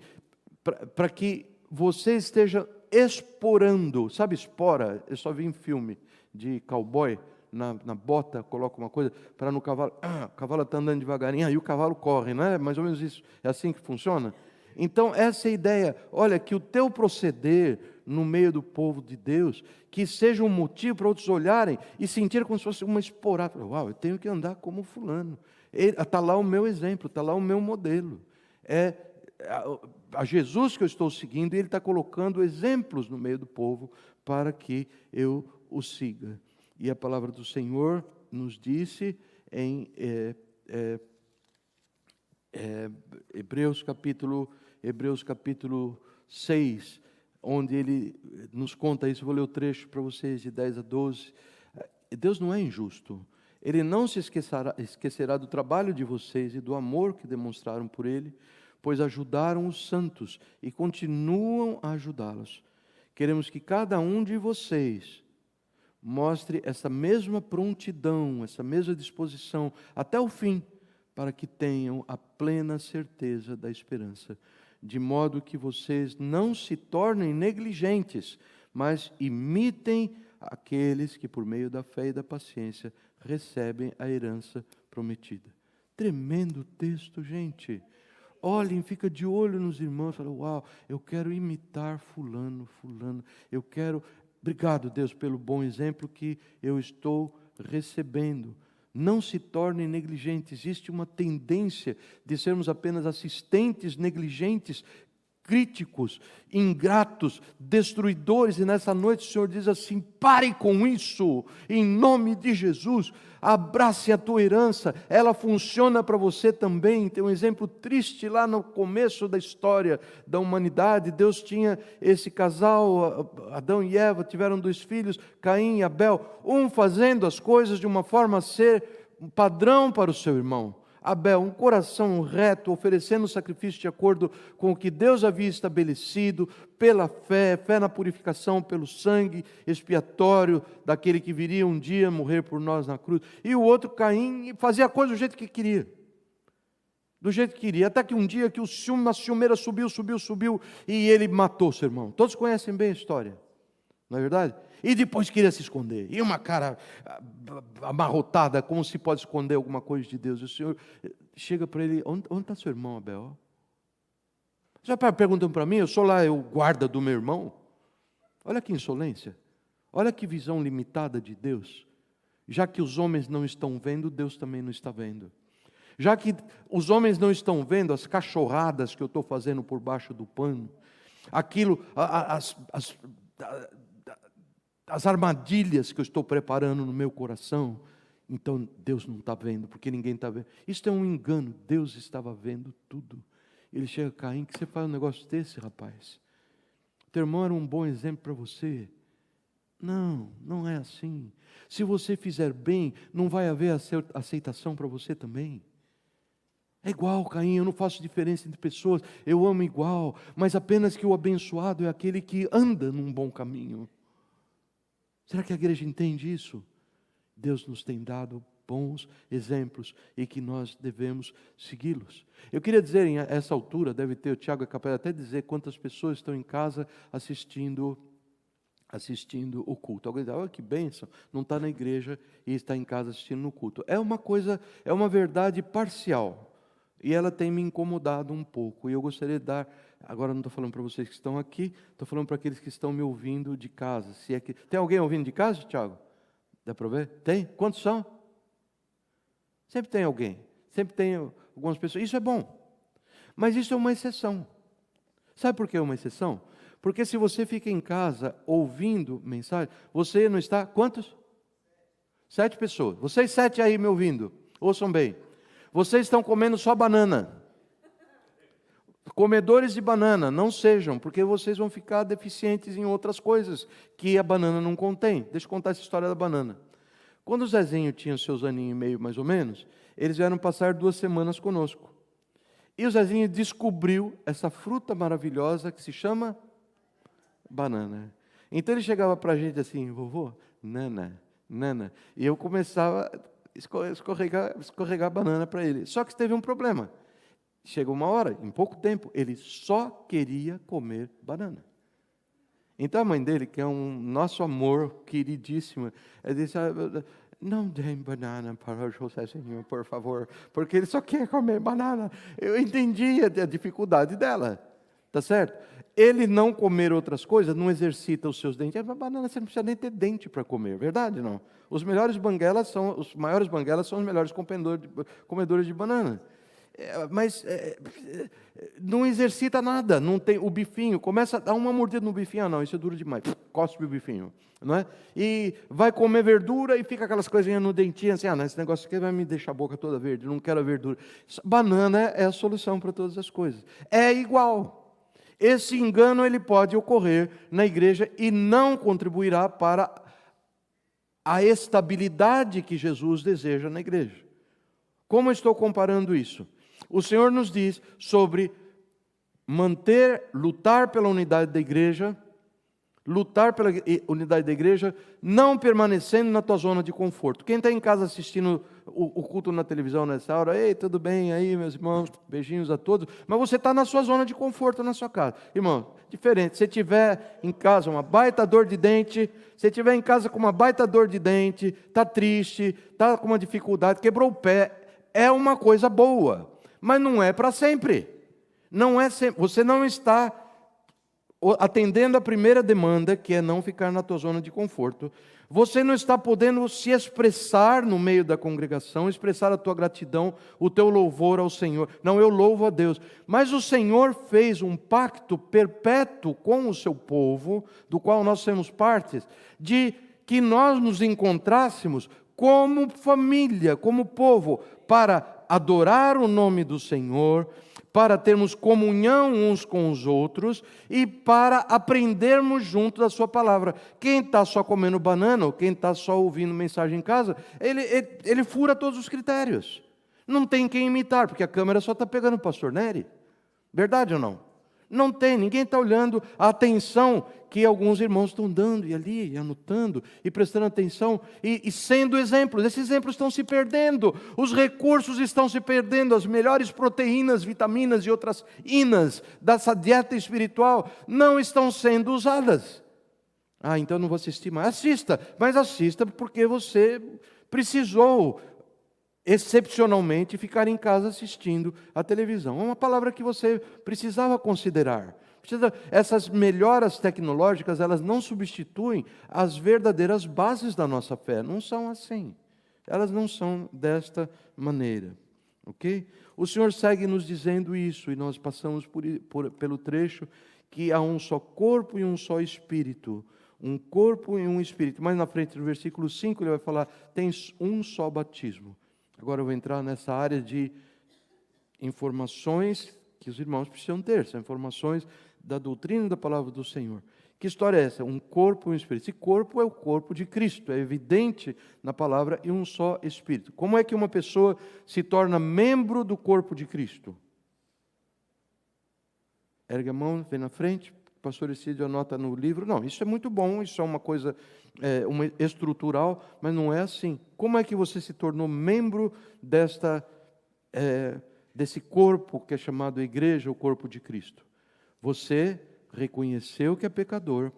[SPEAKER 1] para que você esteja esporando, sabe espora? Eu só vi em filme de cowboy, na bota coloca uma coisa, para no cavalo, o cavalo está andando devagarinho, aí o cavalo corre, não é mais ou menos isso, é assim que funciona? Então essa é a ideia, olha, que o teu proceder no meio do povo de Deus, que seja um motivo para outros olharem e sentir como se fosse uma esporada, uau, eu tenho que andar como fulano, está lá o meu exemplo, está lá o meu modelo, a Jesus que eu estou seguindo, e Ele está colocando exemplos no meio do povo para que eu o siga. E a palavra do Senhor nos disse em Hebreus capítulo 6, onde Ele nos conta isso, vou ler o trecho para vocês de 10 a 12. Deus não é injusto, Ele não se esquecerá do trabalho de vocês e do amor que demonstraram por Ele, pois ajudaram os santos e continuam a ajudá-los. Queremos que cada um de vocês mostre essa mesma prontidão, essa mesma disposição até o fim, para que tenham a plena certeza da esperança, de modo que vocês não se tornem negligentes, mas imitem aqueles que por meio da fé e da paciência recebem a herança prometida. Tremendo texto, gente. Olhem, fica de olho nos irmãos, fala, uau, eu quero imitar fulano, eu quero, obrigado Deus pelo bom exemplo que eu estou recebendo. Não se tornem negligentes, existe uma tendência de sermos apenas assistentes negligentes, críticos, ingratos, destruidores, e nessa noite o Senhor diz assim, pare com isso, em nome de Jesus, abrace a tua herança, ela funciona para você também. Tem um exemplo triste lá no começo da história da humanidade, Deus tinha esse casal, Adão e Eva, tiveram 2 filhos, Caim e Abel, um fazendo as coisas de uma forma a ser um padrão para o seu irmão, Abel, um coração reto, oferecendo sacrifício de acordo com o que Deus havia estabelecido, pela fé, fé na purificação, pelo sangue expiatório daquele que viria um dia morrer por nós na cruz. E o outro, Caim, fazia a coisa do jeito que queria. Do jeito que queria, até que um dia que uma ciumeira subiu, e ele matou seu irmão. Todos conhecem bem a história, não é verdade? E depois queria se esconder, e uma cara amarrotada, como se pode esconder alguma coisa de Deus. E o Senhor chega para ele, onde está seu irmão Abel? Já perguntam para mim, eu sou lá o guarda do meu irmão? Olha que insolência, olha que visão limitada de Deus. Já que os homens não estão vendo, Deus também não está vendo. Já que os homens não estão vendo as cachorradas que eu estou fazendo por baixo do pano, aquilo, as armadilhas que eu estou preparando no meu coração, então Deus não está vendo, porque ninguém está vendo. Isso é um engano, Deus estava vendo tudo. Ele chega, Caim, que você faz um negócio desse, rapaz? Teu irmão era um bom exemplo para você. Não, não é assim. Se você fizer bem, não vai haver aceitação para você também. É igual, Caim, eu não faço diferença entre pessoas, eu amo igual, mas apenas que o abençoado é aquele que anda num bom caminho. Será que a igreja entende isso? Deus nos tem dado bons exemplos e que nós devemos segui-los. Eu queria dizer, em essa altura, deve ter, o Tiago é capaz de até dizer quantas pessoas estão em casa assistindo o culto. Alguém diz, olha que bênção, não está na igreja e está em casa assistindo no culto. É uma verdade parcial. E ela tem me incomodado um pouco. E eu gostaria de dar, agora não estou falando para vocês que estão aqui, estou falando para aqueles que estão me ouvindo de casa. Se é que tem alguém ouvindo de casa, Tiago? Dá para ver? Tem? Quantos são? Sempre tem alguém. Sempre tem algumas pessoas. Isso é bom. Mas isso é uma exceção. Sabe por que é uma exceção? Porque se você fica em casa ouvindo mensagem, você não está... Quantos? 7 pessoas. Vocês 7 aí me ouvindo. Ouçam bem. Vocês estão comendo só banana. Comedores de banana, não sejam, porque vocês vão ficar deficientes em outras coisas que a banana não contém. Deixa eu contar essa história da banana. Quando o Zezinho tinha seus aninhos e meio, mais ou menos, eles vieram passar 2 semanas conosco. E o Zezinho descobriu essa fruta maravilhosa que se chama banana. Então ele chegava para a gente assim, vovô, nana, nana. E eu começava a escorregar a banana para ele. Só que teve um problema. Chegou uma hora, em pouco tempo, ele só queria comer banana. Então a mãe dele, que é um nosso amor queridíssimo, ela disse, não dê banana para o Josézinho, por favor, porque ele só quer comer banana. Eu entendi a dificuldade dela, tá certo? Ele não comer outras coisas, não exercita os seus dentes. A banana você não precisa nem ter dente para comer, verdade não? Os maiores banguelas são os melhores comedores de banana. Mas não exercita nada, não tem o bifinho, começa a dar uma mordida no bifinho, não, isso é duro demais, cospe o bifinho, não é? E vai comer verdura e fica aquelas coisinhas no dentinho, assim, não, esse negócio aqui vai me deixar a boca toda verde, não quero a verdura. Banana é a solução para todas as coisas. É igual. Esse engano ele pode ocorrer na igreja e não contribuirá para a estabilidade que Jesus deseja na igreja. Como eu estou comparando isso? O Senhor nos diz sobre lutar pela unidade da igreja, não permanecendo na tua zona de conforto. Quem está em casa assistindo o culto na televisão nessa hora, ei, tudo bem aí, meus irmãos, beijinhos a todos, mas você está na sua zona de conforto na sua casa. Irmão, diferente, se tiver em casa uma baita dor de dente, se tiver em casa com uma baita dor de dente, está triste, está com uma dificuldade, quebrou o pé, é uma coisa boa, mas não é para sempre. Não é sempre. Você não está atendendo a primeira demanda, que é não ficar na tua zona de conforto. Você não está podendo se expressar no meio da congregação, expressar a tua gratidão, o teu louvor ao Senhor. Não, eu louvo a Deus. Mas o Senhor fez um pacto perpétuo com o seu povo, do qual nós somos partes, de que nós nos encontrássemos como família, como povo, para adorar o nome do Senhor, para termos comunhão uns com os outros e para aprendermos junto da sua palavra. Quem está só comendo banana, ou quem está só ouvindo mensagem em casa, ele fura todos os critérios. Não tem quem imitar, porque a câmera só está pegando o pastor Nery. Verdade ou não? Não tem, ninguém está olhando a atenção que alguns irmãos estão dando e ali, e anotando, e prestando atenção, e sendo exemplos. Esses exemplos estão se perdendo, os recursos estão se perdendo, as melhores proteínas, vitaminas e outras inas dessa dieta espiritual não estão sendo usadas. Então eu não vou assistir mais. Assista, mas assista porque você precisou excepcionalmente ficar em casa assistindo a televisão. É uma palavra que você precisava considerar. Essas melhoras tecnológicas, elas não substituem as verdadeiras bases da nossa fé. Não são assim. Elas não são desta maneira. Ok? O Senhor segue nos dizendo isso, e nós passamos pelo trecho que há um só corpo e um só espírito. Um corpo e um espírito. Mais na frente, no versículo 5, ele vai falar, tem um só batismo. Agora eu vou entrar nessa área de informações que os irmãos precisam ter, são informações da doutrina e da palavra do Senhor. Que história é essa? Um corpo e um espírito. Esse corpo é o corpo de Cristo, é evidente na palavra, e um só espírito. Como é que uma pessoa se torna membro do corpo de Cristo? Ergue a mão, vem na frente, o pastor Esídio anota no livro. Não, isso é muito bom, isso é uma coisa uma estrutural, mas não é assim. Como é que você se tornou membro desse corpo que é chamado igreja, o corpo de Cristo? Você reconheceu que é pecador,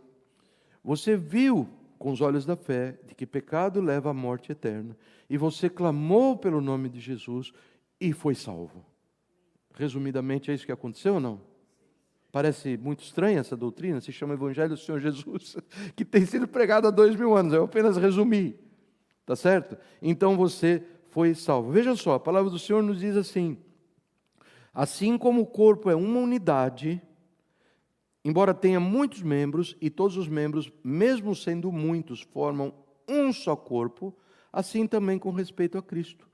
[SPEAKER 1] você viu com os olhos da fé de que pecado leva à morte eterna, e você clamou pelo nome de Jesus e foi salvo. Resumidamente, é isso que aconteceu ou não? Parece muito estranha essa doutrina, se chama Evangelho do Senhor Jesus, que tem sido pregado há 2000 anos, eu apenas resumi, tá certo? Então você foi salvo. Veja só, a palavra do Senhor nos diz assim: assim como o corpo é uma unidade, embora tenha muitos membros, e todos os membros, mesmo sendo muitos, formam um só corpo, assim também com respeito a Cristo.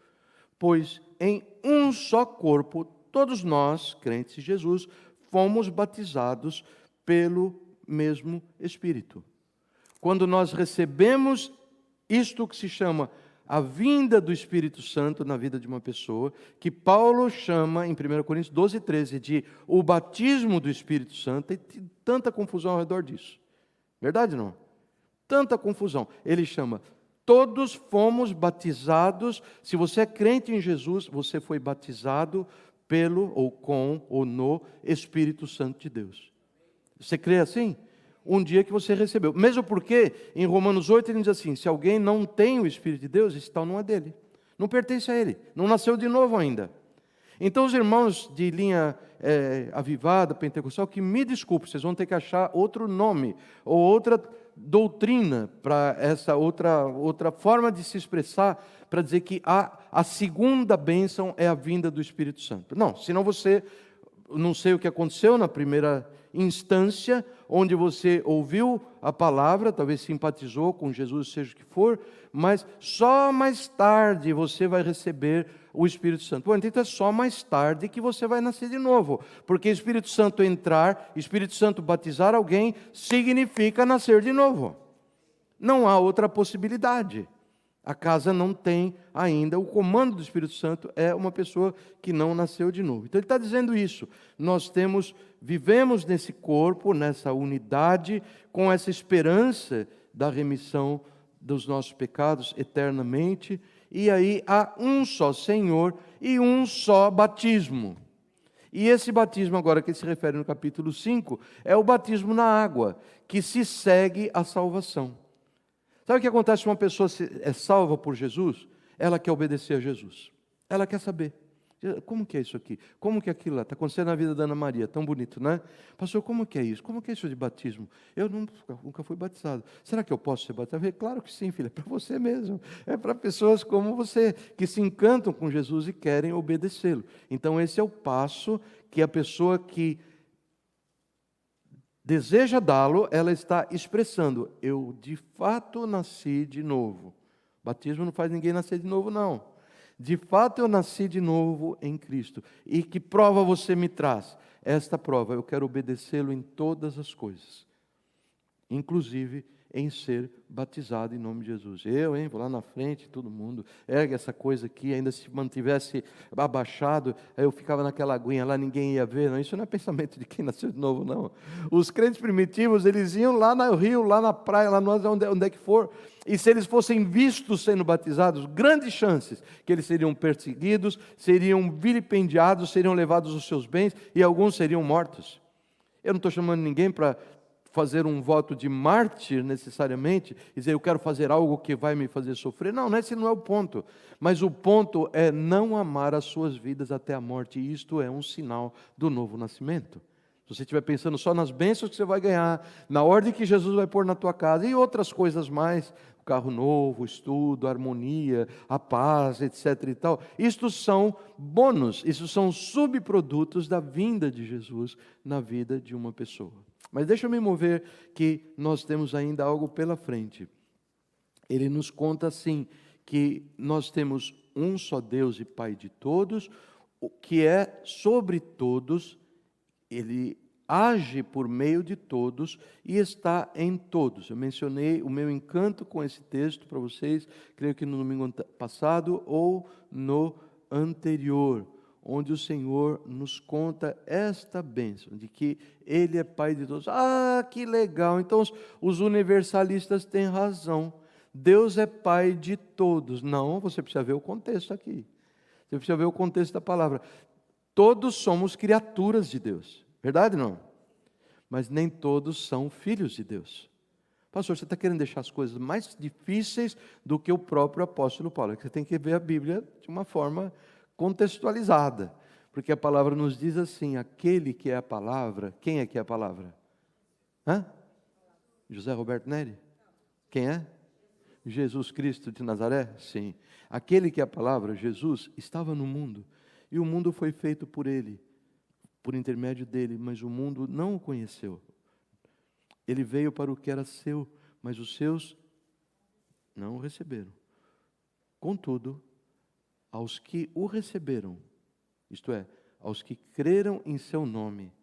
[SPEAKER 1] Pois em um só corpo, todos nós, crentes em Jesus, fomos batizados pelo mesmo Espírito. Quando nós recebemos isto que se chama a vinda do Espírito Santo na vida de uma pessoa, que Paulo chama em 1 Coríntios 12, 13, de o batismo do Espírito Santo, e tem tanta confusão ao redor disso. Verdade ou não? Tanta confusão. Ele chama, todos fomos batizados. Se você é crente em Jesus, você foi batizado pelo, ou com, ou no Espírito Santo de Deus. Você crê assim? Um dia que você recebeu. Mesmo porque, em Romanos 8, ele diz assim: se alguém não tem o Espírito de Deus, esse tal não é dele. Não pertence a ele. Não nasceu de novo ainda. Então, os irmãos de linha avivada, pentecostal, que me desculpe, vocês vão ter que achar outro nome, ou outra doutrina, para essa outra forma de se expressar, para dizer que a segunda bênção é a vinda do Espírito Santo. Não, senão você, não sei o que aconteceu na primeira instância, onde você ouviu a palavra, talvez simpatizou com Jesus, seja o que for, mas só mais tarde você vai receber o Espírito Santo. Bom, então é só mais tarde que você vai nascer de novo, porque Espírito Santo entrar, Espírito Santo batizar alguém, significa nascer de novo. Não há outra possibilidade. A casa não tem ainda, o comando do Espírito Santo é uma pessoa que não nasceu de novo. Então ele está dizendo isso, nós vivemos nesse corpo, nessa unidade, com essa esperança da remissão dos nossos pecados eternamente, e aí há um só Senhor e um só batismo. E esse batismo agora que se refere no capítulo 5, é o batismo na água, que se segue à salvação. Sabe o que acontece se uma pessoa é salva por Jesus? Ela quer obedecer a Jesus. Ela quer saber. Como que é isso aqui? Como que é aquilo lá? Está acontecendo na vida da Ana Maria, tão bonito, né? Pastor, como que é isso? Como que é isso de batismo? Eu nunca fui batizado. Será que eu posso ser batizado? Eu falei, claro que sim, filha, é para você mesmo. É para pessoas como você, que se encantam com Jesus e querem obedecê-lo. Então esse é o passo que a pessoa que deseja dá-lo, ela está expressando: eu de fato nasci de novo. Batismo não faz ninguém nascer de novo, não. De fato eu nasci de novo em Cristo. E que prova você me traz? Esta prova, eu quero obedecê-lo em todas as coisas, inclusive em ser batizado em nome de Jesus. Vou lá na frente, todo mundo, ergue essa coisa aqui, ainda se mantivesse abaixado, aí eu ficava naquela aguinha lá, ninguém ia ver. Não, isso não é pensamento de quem nasceu de novo, não. Os crentes primitivos, eles iam lá no rio, lá na praia, lá onde é que for, e se eles fossem vistos sendo batizados, grandes chances que eles seriam perseguidos, seriam vilipendiados, seriam levados os seus bens, e alguns seriam mortos. Eu não estou chamando ninguém para fazer um voto de mártir necessariamente, e dizer eu quero fazer algo que vai me fazer sofrer. Não, esse não é o ponto. Mas o ponto é não amar as suas vidas até a morte, e isto é um sinal do novo nascimento. Se você estiver pensando só nas bênçãos que você vai ganhar, na ordem que Jesus vai pôr na tua casa, e outras coisas mais, o carro novo, o estudo, a harmonia, a paz, etc. e tal, isto são bônus, isso são subprodutos da vinda de Jesus na vida de uma pessoa. Mas deixa eu me mover que nós temos ainda algo pela frente. Ele nos conta assim, que nós temos um só Deus e Pai de todos, o que é sobre todos, ele age por meio de todos e está em todos. Eu mencionei o meu encanto com esse texto para vocês, creio que no domingo passado ou no anterior, onde o Senhor nos conta esta bênção, de que Ele é Pai de todos. Ah, que legal! Então os universalistas têm razão. Deus é Pai de todos. Não, você precisa ver o contexto aqui. Você precisa ver o contexto da palavra. Todos somos criaturas de Deus. Verdade ou não? Mas nem todos são filhos de Deus. Pastor, você está querendo deixar as coisas mais difíceis do que o próprio apóstolo Paulo. Você tem que ver a Bíblia de uma forma contextualizada. Porque a palavra nos diz assim, aquele que é a palavra, quem é que é a palavra? Hã? José Roberto Neri? Quem é? Jesus Cristo de Nazaré? Sim. Aquele que é a palavra, Jesus, estava no mundo. E o mundo foi feito por Ele, por intermédio dele, mas o mundo não o conheceu. Ele veio para o que era seu, mas os seus não o receberam. Contudo, aos que o receberam, isto é, aos que creram em seu nome,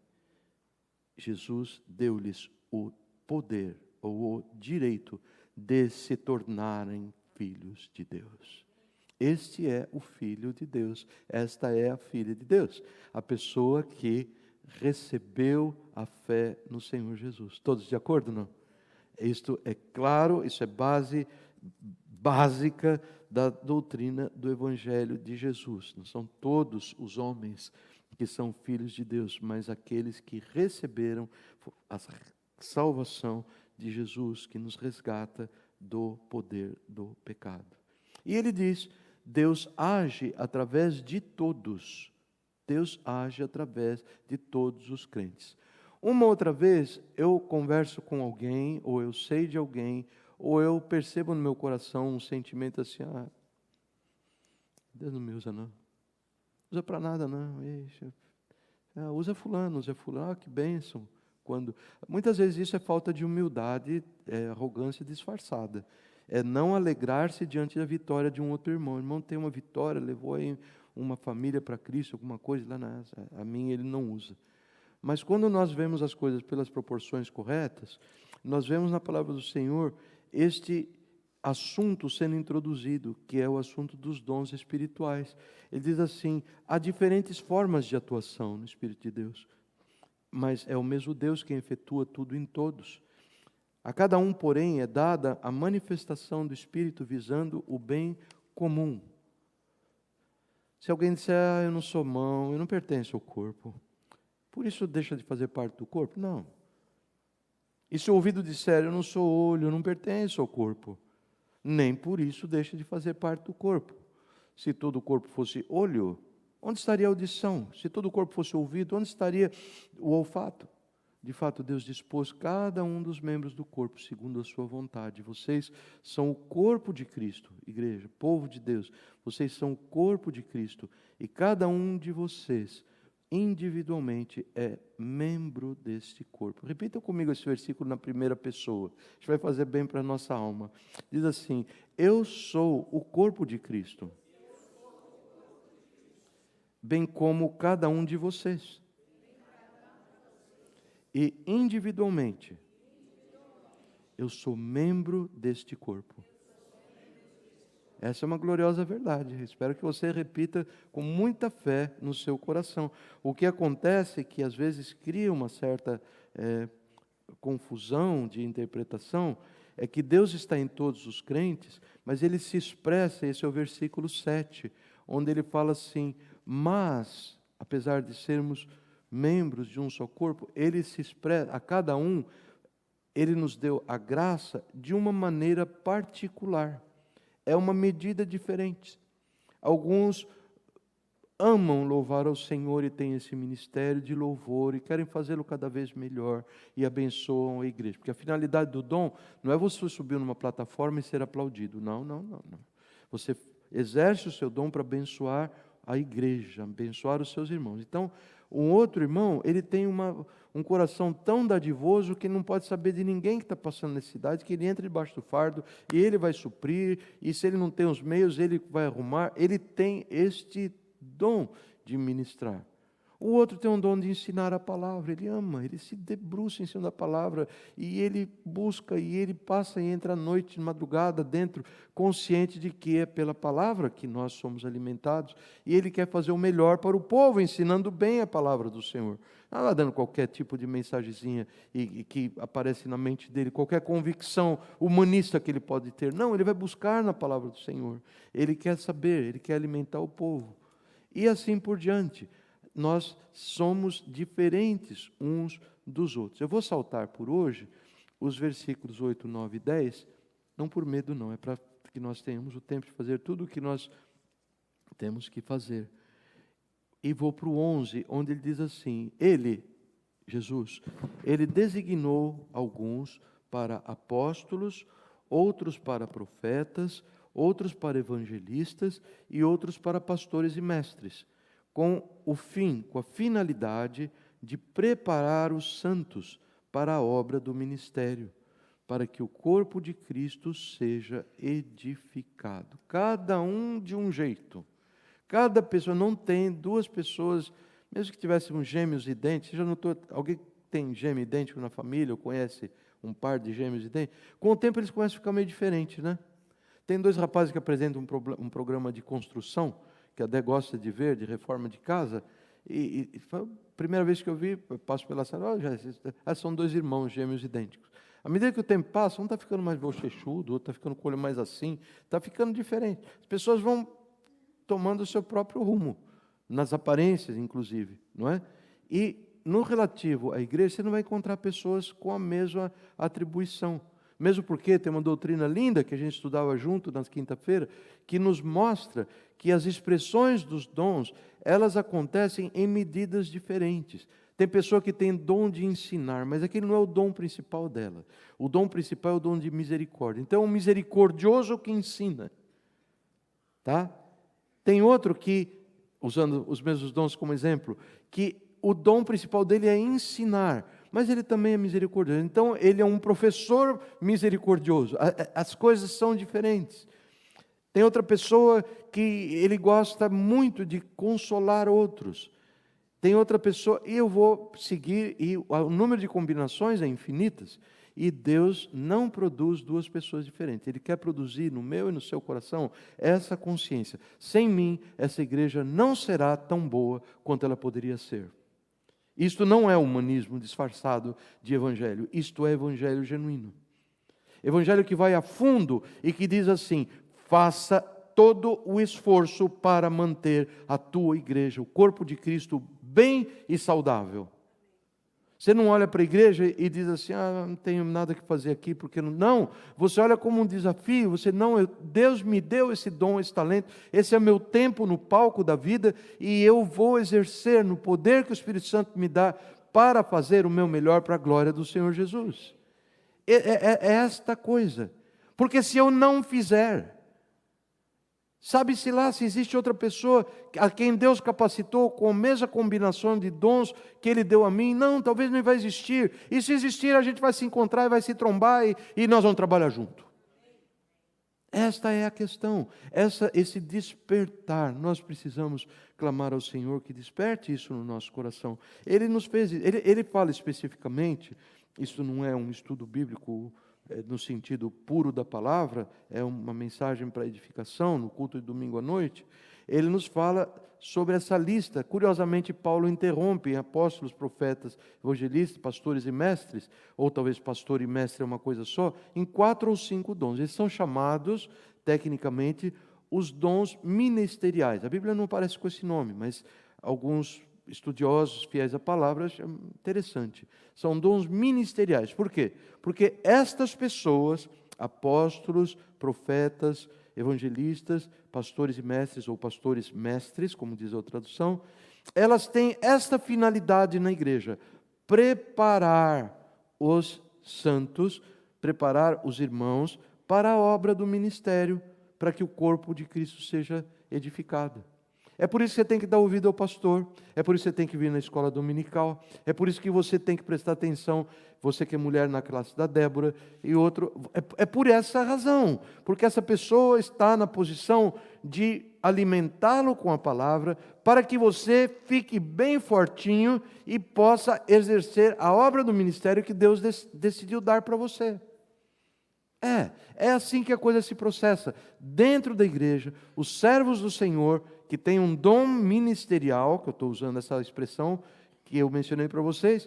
[SPEAKER 1] Jesus deu-lhes o poder, ou o direito, de se tornarem filhos de Deus. Este é o Filho de Deus, esta é a filha de Deus, a pessoa que recebeu a fé no Senhor Jesus. Todos de acordo, não? Isto é claro, isso é base básica da doutrina do Evangelho de Jesus. Não são todos os homens que são filhos de Deus, mas aqueles que receberam a salvação de Jesus, que nos resgata do poder do pecado. E ele diz, Deus age através de todos. Deus age através de todos os crentes. Uma outra vez, eu converso com alguém, ou eu sei de alguém, ou eu percebo no meu coração um sentimento assim, Deus não me usa não. Usa para nada não. Usa fulano, que bênção. Muitas vezes isso é falta de humildade, arrogância disfarçada. É não alegrar-se diante da vitória de um outro irmão. O irmão tem uma vitória, levou aí uma família para Cristo, alguma coisa, lá a mim ele não usa. Mas quando nós vemos as coisas pelas proporções corretas, nós vemos na palavra do Senhor este assunto sendo introduzido, que é o assunto dos dons espirituais. Ele diz assim, há diferentes formas de atuação no Espírito de Deus, mas é o mesmo Deus quem efetua tudo em todos. A cada um, porém, é dada a manifestação do Espírito visando o bem comum. Se alguém disser, eu não sou mão, eu não pertenço ao corpo, por isso deixa de fazer parte do corpo? Não. E se o ouvido disser, eu não sou olho, eu não pertenço ao corpo, nem por isso deixa de fazer parte do corpo. Se todo o corpo fosse olho, onde estaria a audição? Se todo o corpo fosse ouvido, onde estaria o olfato? De fato, Deus dispôs cada um dos membros do corpo segundo a sua vontade. Vocês são o corpo de Cristo, igreja, povo de Deus. Vocês são o corpo de Cristo e cada um de vocês individualmente é membro deste corpo. Repita comigo esse versículo na primeira pessoa. A gente vai fazer bem para a nossa alma. Diz assim, eu sou o corpo de Cristo, bem como cada um de vocês. E individualmente, eu sou membro deste corpo. Essa é uma gloriosa verdade. Espero que você repita com muita fé no seu coração. O que acontece é que às vezes cria uma certa confusão de interpretação, é que Deus está em todos os crentes, mas Ele se expressa, esse é o versículo 7, onde Ele fala assim, mas, apesar de sermos membros de um só corpo, Ele se expressa, a cada um, Ele nos deu a graça de uma maneira particular. É uma medida diferente. Alguns amam louvar ao Senhor e têm esse ministério de louvor e querem fazê-lo cada vez melhor e abençoam a igreja. Porque a finalidade do dom não é você subir numa plataforma e ser aplaudido. Não. Você exerce o seu dom para abençoar a igreja, abençoar os seus irmãos. Então, um outro irmão, ele tem um coração tão dadivoso que não pode saber de ninguém que está passando necessidade, que ele entra debaixo do fardo e ele vai suprir, e se ele não tem os meios, ele vai arrumar. Ele tem este dom de ministrar. O outro tem um dom de ensinar a palavra, ele ama, ele se debruça em cima da palavra, e ele busca, e ele passa e entra à noite, de madrugada, dentro, consciente de que é pela palavra que nós somos alimentados, e ele quer fazer o melhor para o povo, ensinando bem a palavra do Senhor. Não está dando qualquer tipo de mensagenzinha e que aparece na mente dele, qualquer convicção humanista que ele pode ter. Não, ele vai buscar na palavra do Senhor. Ele quer saber, ele quer alimentar o povo. E assim por diante. Nós somos diferentes uns dos outros. Eu vou saltar por hoje os versículos 8, 9 e 10, não por medo não, é para que nós tenhamos o tempo de fazer tudo o que nós temos que fazer. E vou para o 11, onde ele diz assim, ele, Jesus, ele designou alguns para apóstolos, outros para profetas, outros para evangelistas e outros para pastores e mestres, com a finalidade de preparar os santos para a obra do ministério, para que o corpo de Cristo seja edificado. Cada um de um jeito. Cada pessoa, não tem duas pessoas, mesmo que tivessem gêmeos idênticos, você já notou, alguém tem gêmeo idêntico na família, ou conhece um par de gêmeos idênticos? Com o tempo eles começam a ficar meio diferentes, né? Tem dois rapazes que apresentam um programa de construção, que a Dé gosta de ver, de reforma de casa, e foi a primeira vez que eu vi, eu passo pela sala, são dois irmãos gêmeos idênticos. À medida que o tempo passa, um está ficando mais bochechudo, o outro está ficando com o olho mais assim, está ficando diferente. As pessoas vão tomando o seu próprio rumo, nas aparências, inclusive, não é? E no relativo à igreja, você não vai encontrar pessoas com a mesma atribuição. Mesmo porque tem uma doutrina linda que a gente estudava junto nas quinta-feira, que nos mostra que as expressões dos dons, elas acontecem em medidas diferentes. Tem pessoa que tem dom de ensinar, mas aquele não é o dom principal dela. O dom principal é o dom de misericórdia. Então, é um misericordioso que ensina. Tá? Tem outro que, usando os mesmos dons como exemplo, que o dom principal dele é ensinar, mas ele também é misericordioso. Então, ele é um professor misericordioso. As coisas são diferentes. Tem outra pessoa que ele gosta muito de consolar outros. Tem outra pessoa, e eu vou seguir, e o número de combinações é infinitas, e Deus não produz duas pessoas diferentes. Ele quer produzir no meu e no seu coração essa consciência. Sem mim, essa igreja não será tão boa quanto ela poderia ser. Isto não é humanismo disfarçado de evangelho, isto é evangelho genuíno. Evangelho que vai a fundo e que diz assim: faça todo o esforço para manter a tua igreja, o corpo de Cristo, bem e saudável. Você não olha para a igreja e diz assim, não tenho nada que fazer aqui, porque não. Não, você olha como um desafio, Deus me deu esse dom, esse talento, esse é meu tempo no palco da vida, e eu vou exercer no poder que o Espírito Santo me dá para fazer o meu melhor para a glória do Senhor Jesus. É esta coisa, porque se eu não fizer, sabe-se lá se existe outra pessoa a quem Deus capacitou com a mesma combinação de dons que Ele deu a mim? Não, talvez não vai existir. E se existir, a gente vai se encontrar e vai se trombar e nós vamos trabalhar junto. Esta é a questão, esse despertar. Nós precisamos clamar ao Senhor que desperte isso no nosso coração. Ele nos fez, ele fala especificamente, isso não é um estudo bíblico no sentido puro da palavra, é uma mensagem para edificação, no culto de domingo à noite. Ele nos fala sobre essa lista. Curiosamente, Paulo interrompe em apóstolos, profetas, evangelistas, pastores e mestres, ou talvez pastor e mestre é uma coisa só, em 4 ou 5 dons. Eles são chamados, tecnicamente, os dons ministeriais. A Bíblia não aparece com esse nome, mas alguns estudiosos fiéis à palavra acham interessante. São dons ministeriais. Por quê? Porque estas pessoas, apóstolos, profetas, evangelistas, pastores e mestres, ou pastores mestres, como diz a outra tradução, elas têm esta finalidade na igreja: preparar os santos, preparar os irmãos para a obra do ministério, para que o corpo de Cristo seja edificado. É por isso que você tem que dar ouvido ao pastor, é por isso que você tem que vir na escola dominical, é por isso que você tem que prestar atenção, você que é mulher, na classe da Débora, e outro, é por essa razão, porque essa pessoa está na posição de alimentá-lo com a palavra, para que você fique bem fortinho e possa exercer a obra do ministério que Deus decidiu dar para você. É assim que a coisa se processa. Dentro da igreja, os servos do Senhor, que têm um dom ministerial, que eu estou usando essa expressão que eu mencionei para vocês,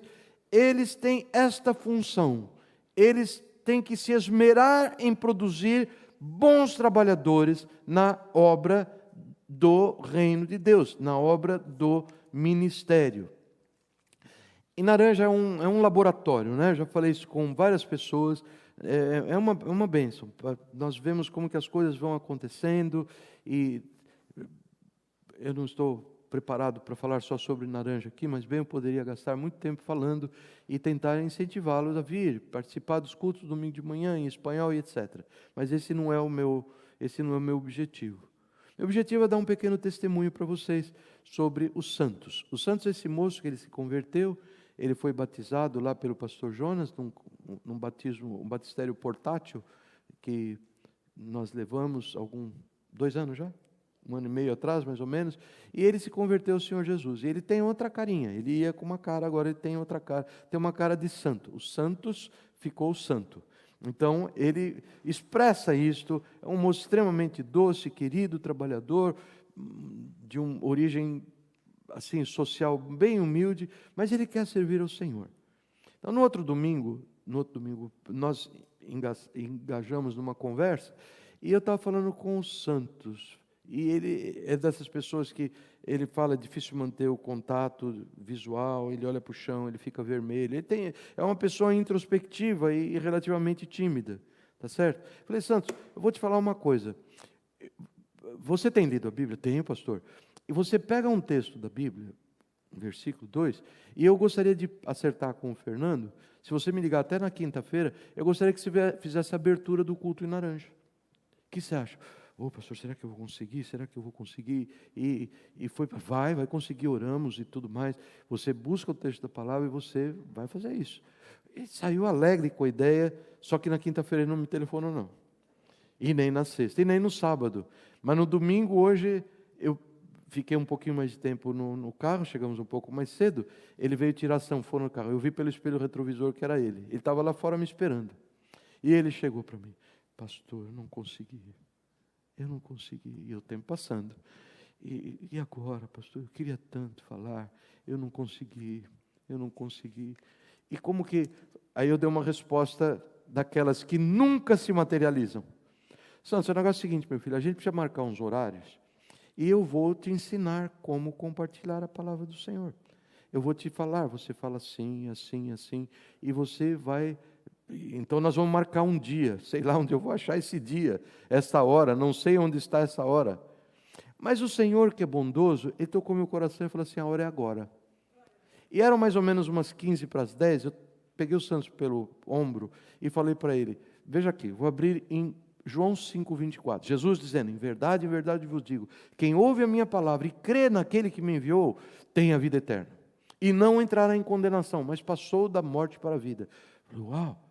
[SPEAKER 1] eles têm esta função. Eles têm que se esmerar em produzir bons trabalhadores na obra do reino de Deus, na obra do ministério. E Naranja é um laboratório, né? Já falei isso com várias pessoas. É uma bênção. Nós vemos como que as coisas vão acontecendo e eu não estou preparado para falar só sobre Naranja aqui, mas bem eu poderia gastar muito tempo falando e tentar incentivá-los a vir, participar dos cultos do domingo de manhã em espanhol e etc. Mas esse não é o meu objetivo. Meu objetivo é dar um pequeno testemunho para vocês sobre os santos. Os santos, esse moço que ele se converteu, ele foi batizado lá pelo pastor Jonas, num batismo, um batistério portátil, que nós levamos 2 anos já? 1 ano e meio atrás, mais ou menos, e ele se converteu ao Senhor Jesus. E ele tem outra carinha, ele ia com uma cara, agora ele tem outra cara, tem uma cara de santo. Os santos ficou santo. Então, ele expressa isto, é um moço extremamente doce, querido, trabalhador, de uma origem assim, social bem humilde, mas ele quer servir ao Senhor. Então, no outro domingo, nós engajamos numa conversa, e eu estava falando com os santos, e ele é dessas pessoas que ele fala, é difícil manter o contato visual, ele olha para o chão, ele fica vermelho, é uma pessoa introspectiva e relativamente tímida, tá certo? Falei, Santos, eu vou te falar uma coisa, você tem lido a Bíblia? Tenho, pastor. E você pega um texto da Bíblia, versículo 2, e eu gostaria de acertar com o Fernando, se você me ligar até na quinta-feira, eu gostaria que você fizesse a abertura do culto em Naranja. O que você acha? Pastor, será que eu vou conseguir? Será que eu vou conseguir? E foi, vai conseguir, oramos e tudo mais. Você busca o texto da palavra e você vai fazer isso. Ele saiu alegre com a ideia, só que na quinta-feira ele não me telefonou, não. E nem na sexta, e nem no sábado. Mas no domingo, hoje, eu fiquei um pouquinho mais de tempo no carro, chegamos um pouco mais cedo, ele veio tirar sanfona no carro. Eu vi pelo espelho retrovisor que era ele. Ele estava lá fora me esperando. E ele chegou para mim, pastor, eu não consegui. E o tempo passando. E agora, pastor, eu queria tanto falar, eu não consegui. E como que... Aí eu dei uma resposta daquelas que nunca se materializam. Santos, o negócio é o seguinte, meu filho, a gente precisa marcar uns horários e eu vou te ensinar como compartilhar a palavra do Senhor. Eu vou te falar, você fala assim, assim, assim, e você vai... Então nós vamos marcar um dia, sei lá onde eu vou achar esse dia, essa hora, não sei onde está essa hora. Mas o Senhor, que é bondoso, Ele tocou meu coração e falou assim, a hora é agora. E eram mais ou menos umas 15:10, eu peguei o Santos pelo ombro e falei para ele, veja aqui, vou abrir em João 5:24, Jesus dizendo, em verdade vos digo, quem ouve a minha palavra e crê naquele que me enviou, tem a vida eterna. E não entrará em condenação, mas passou da morte para a vida. Eu falei, uau!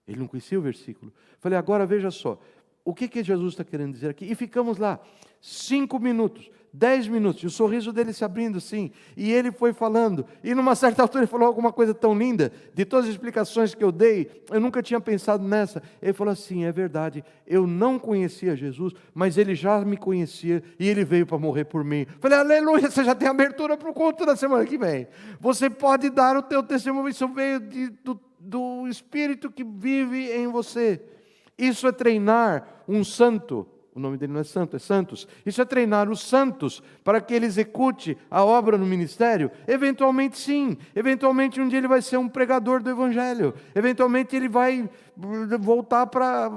[SPEAKER 1] Ele não conhecia o versículo. Falei, agora veja só, o que Jesus está querendo dizer aqui? E ficamos lá, 5 minutos, 10 minutos, e o sorriso dele se abrindo assim, e ele foi falando, e numa certa altura ele falou alguma coisa tão linda, de todas as explicações que eu dei, eu nunca tinha pensado nessa. Ele falou assim, é verdade, eu não conhecia Jesus, mas ele já me conhecia, e ele veio para morrer por mim. Falei, aleluia, você já tem abertura para o culto da semana que vem. Você pode dar o teu testemunho, isso veio do Espírito que vive em você. Isso é treinar um santo. O nome dele não é santo, é santos. Isso é treinar os santos para que ele execute a obra no ministério? Eventualmente sim. Eventualmente um dia ele vai ser um pregador do Evangelho. Eventualmente ele vai voltar para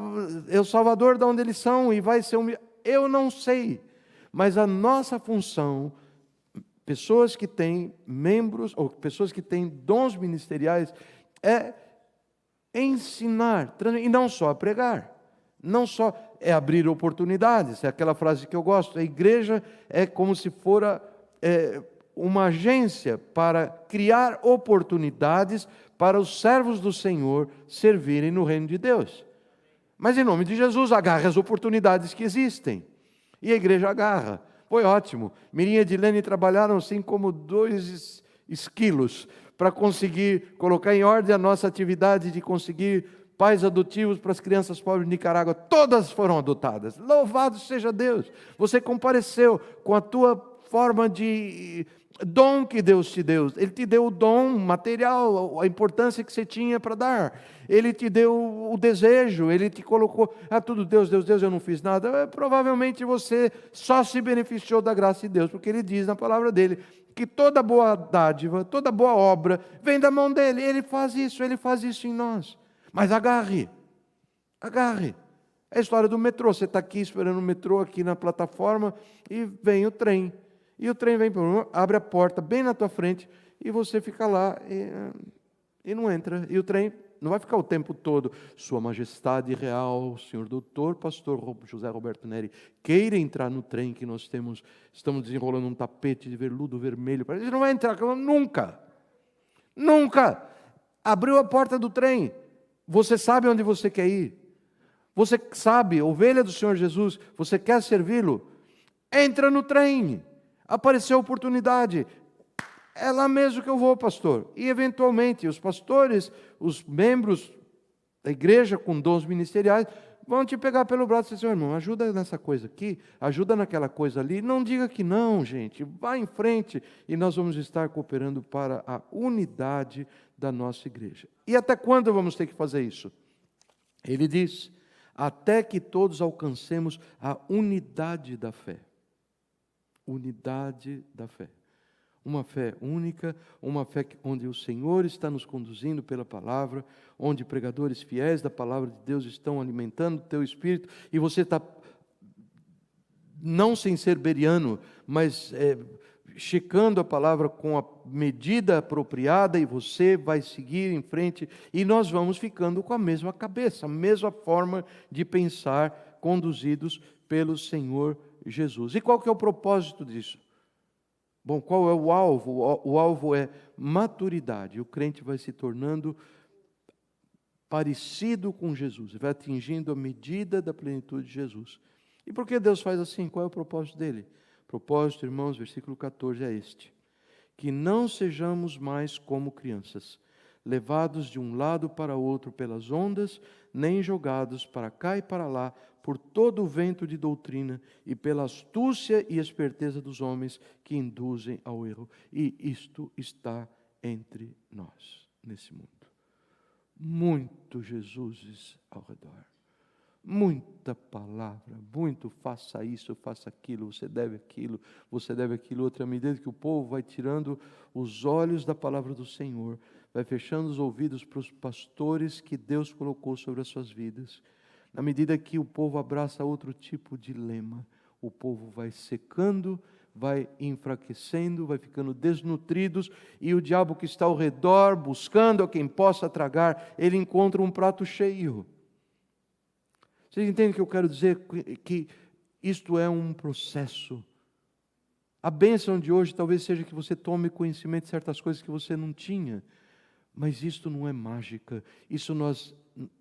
[SPEAKER 1] El Salvador, de onde eles são, e vai ser um... Eu não sei. Mas a nossa função, pessoas que têm membros, ou pessoas que têm dons ministeriais, é ensinar, e não só a pregar. Não só é abrir oportunidades, é aquela frase que eu gosto, a igreja é como se fora uma agência para criar oportunidades para os servos do Senhor servirem no reino de Deus. Mas em nome de Jesus, agarre as oportunidades que existem. E a igreja agarra. Foi ótimo. Mirinha e Edilene trabalharam assim como dois esquilos para conseguir colocar em ordem a nossa atividade de conseguir pais adotivos para as crianças pobres de Nicarágua. Todas foram adotadas. Louvado seja Deus. Você compareceu com a tua forma de dom que Deus te deu. Ele te deu o dom material, a importância que você tinha para dar. Ele te deu o desejo, Ele te colocou, tudo Deus, Deus, Deus, eu não fiz nada. Provavelmente você só se beneficiou da graça de Deus, porque Ele diz na palavra dEle que toda boa dádiva, toda boa obra vem da mão dEle. Ele faz isso em nós. Mas agarre. É a história do metrô. Você está aqui esperando o metrô, aqui na plataforma, e vem o trem. E o trem vem, abre a porta bem na tua frente, e você fica lá e não entra. E o trem não vai ficar o tempo todo. Sua Majestade Real, Senhor Doutor, Pastor José Roberto Neri, queira entrar no trem que nós estamos desenrolando um tapete de veludo vermelho. Ele não vai entrar, nunca. Nunca. Abriu a porta do trem. Você sabe onde você quer ir. Você sabe, ovelha do Senhor Jesus, você quer servi-lo? Entra no trem. Apareceu a oportunidade. É lá mesmo que eu vou, pastor. E, eventualmente, os pastores, os membros da igreja com dons ministeriais, vão te pegar pelo braço e dizer, irmão, ajuda nessa coisa aqui, ajuda naquela coisa ali. Não diga que não, gente. Vá em frente e nós vamos estar cooperando para a unidade da nossa igreja. E até quando vamos ter que fazer isso? Ele diz, até que todos alcancemos a unidade da fé. Unidade da fé. Uma fé única, uma fé onde o Senhor está nos conduzindo pela palavra, onde pregadores fiéis da palavra de Deus estão alimentando o teu espírito, e você está, não sem ser beriano, mas checando a palavra com a medida apropriada, e você vai seguir em frente, e nós vamos ficando com a mesma cabeça, a mesma forma de pensar, conduzidos pelo Senhor Jesus. E qual que é o propósito disso? Bom, qual é o alvo? O alvo é maturidade. O crente vai se tornando parecido com Jesus, vai atingindo a medida da plenitude de Jesus. E por que Deus faz assim? Qual é o propósito dele? O propósito, irmãos, versículo 14 é este: que não sejamos mais como crianças, levados de um lado para outro pelas ondas, nem jogados para cá e para lá por todo o vento de doutrina e pela astúcia e esperteza dos homens que induzem ao erro. E isto está entre nós, nesse mundo. Muitos Jesuses ao redor. Muita palavra, muito faça isso, faça aquilo, você deve aquilo outro. À medida que o povo vai tirando os olhos da palavra do Senhor, vai fechando os ouvidos para os pastores que Deus colocou sobre as suas vidas. Na medida que o povo abraça outro tipo de lema, o povo vai secando, vai enfraquecendo, vai ficando desnutridos, e o diabo que está ao redor, buscando a quem possa tragar, ele encontra um prato cheio. Vocês entendem o que eu quero dizer? Que isto é um processo. A bênção de hoje talvez seja que você tome conhecimento de certas coisas que você não tinha, mas isto não é mágica. Isso nós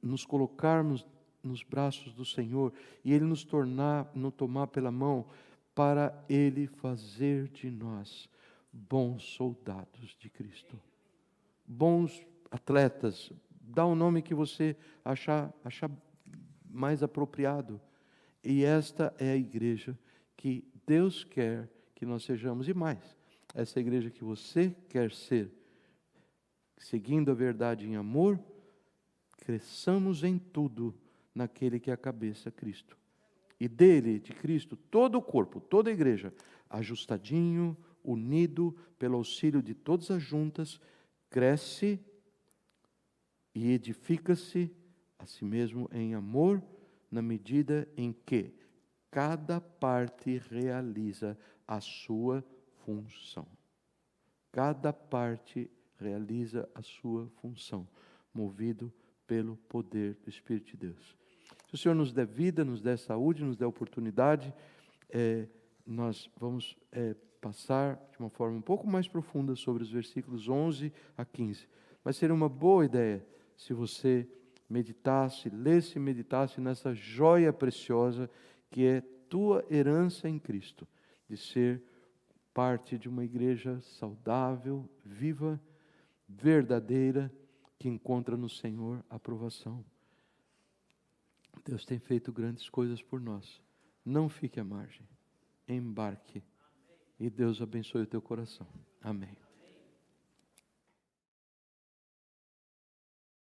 [SPEAKER 1] nos colocarmos nos braços do Senhor e Ele nos tomar pela mão para Ele fazer de nós bons soldados de Cristo, bons atletas. Dá o nome que você achar mais apropriado. E esta é a igreja que Deus quer que nós sejamos, e mais, essa igreja que você quer ser, seguindo a verdade em amor, cresçamos em tudo naquele que é a cabeça, Cristo. E dele, de Cristo, todo o corpo, toda a igreja, ajustadinho, unido, pelo auxílio de todas as juntas, cresce e edifica-se a si mesmo em amor, na medida em que cada parte realiza a sua função. Cada parte realiza a sua função, movido pelo poder do Espírito de Deus. Se o Senhor nos der vida, nos der saúde, nos der oportunidade, nós vamos passar de uma forma um pouco mais profunda sobre os versículos 11 a 15. Mas seria uma boa ideia se você meditasse, lesse e meditasse nessa joia preciosa que é tua herança em Cristo, de ser parte de uma igreja saudável, viva, verdadeira, que encontra no Senhor aprovação. Deus tem feito grandes coisas por nós. Não fique à margem. Embarque. E Deus abençoe o teu coração. Amém.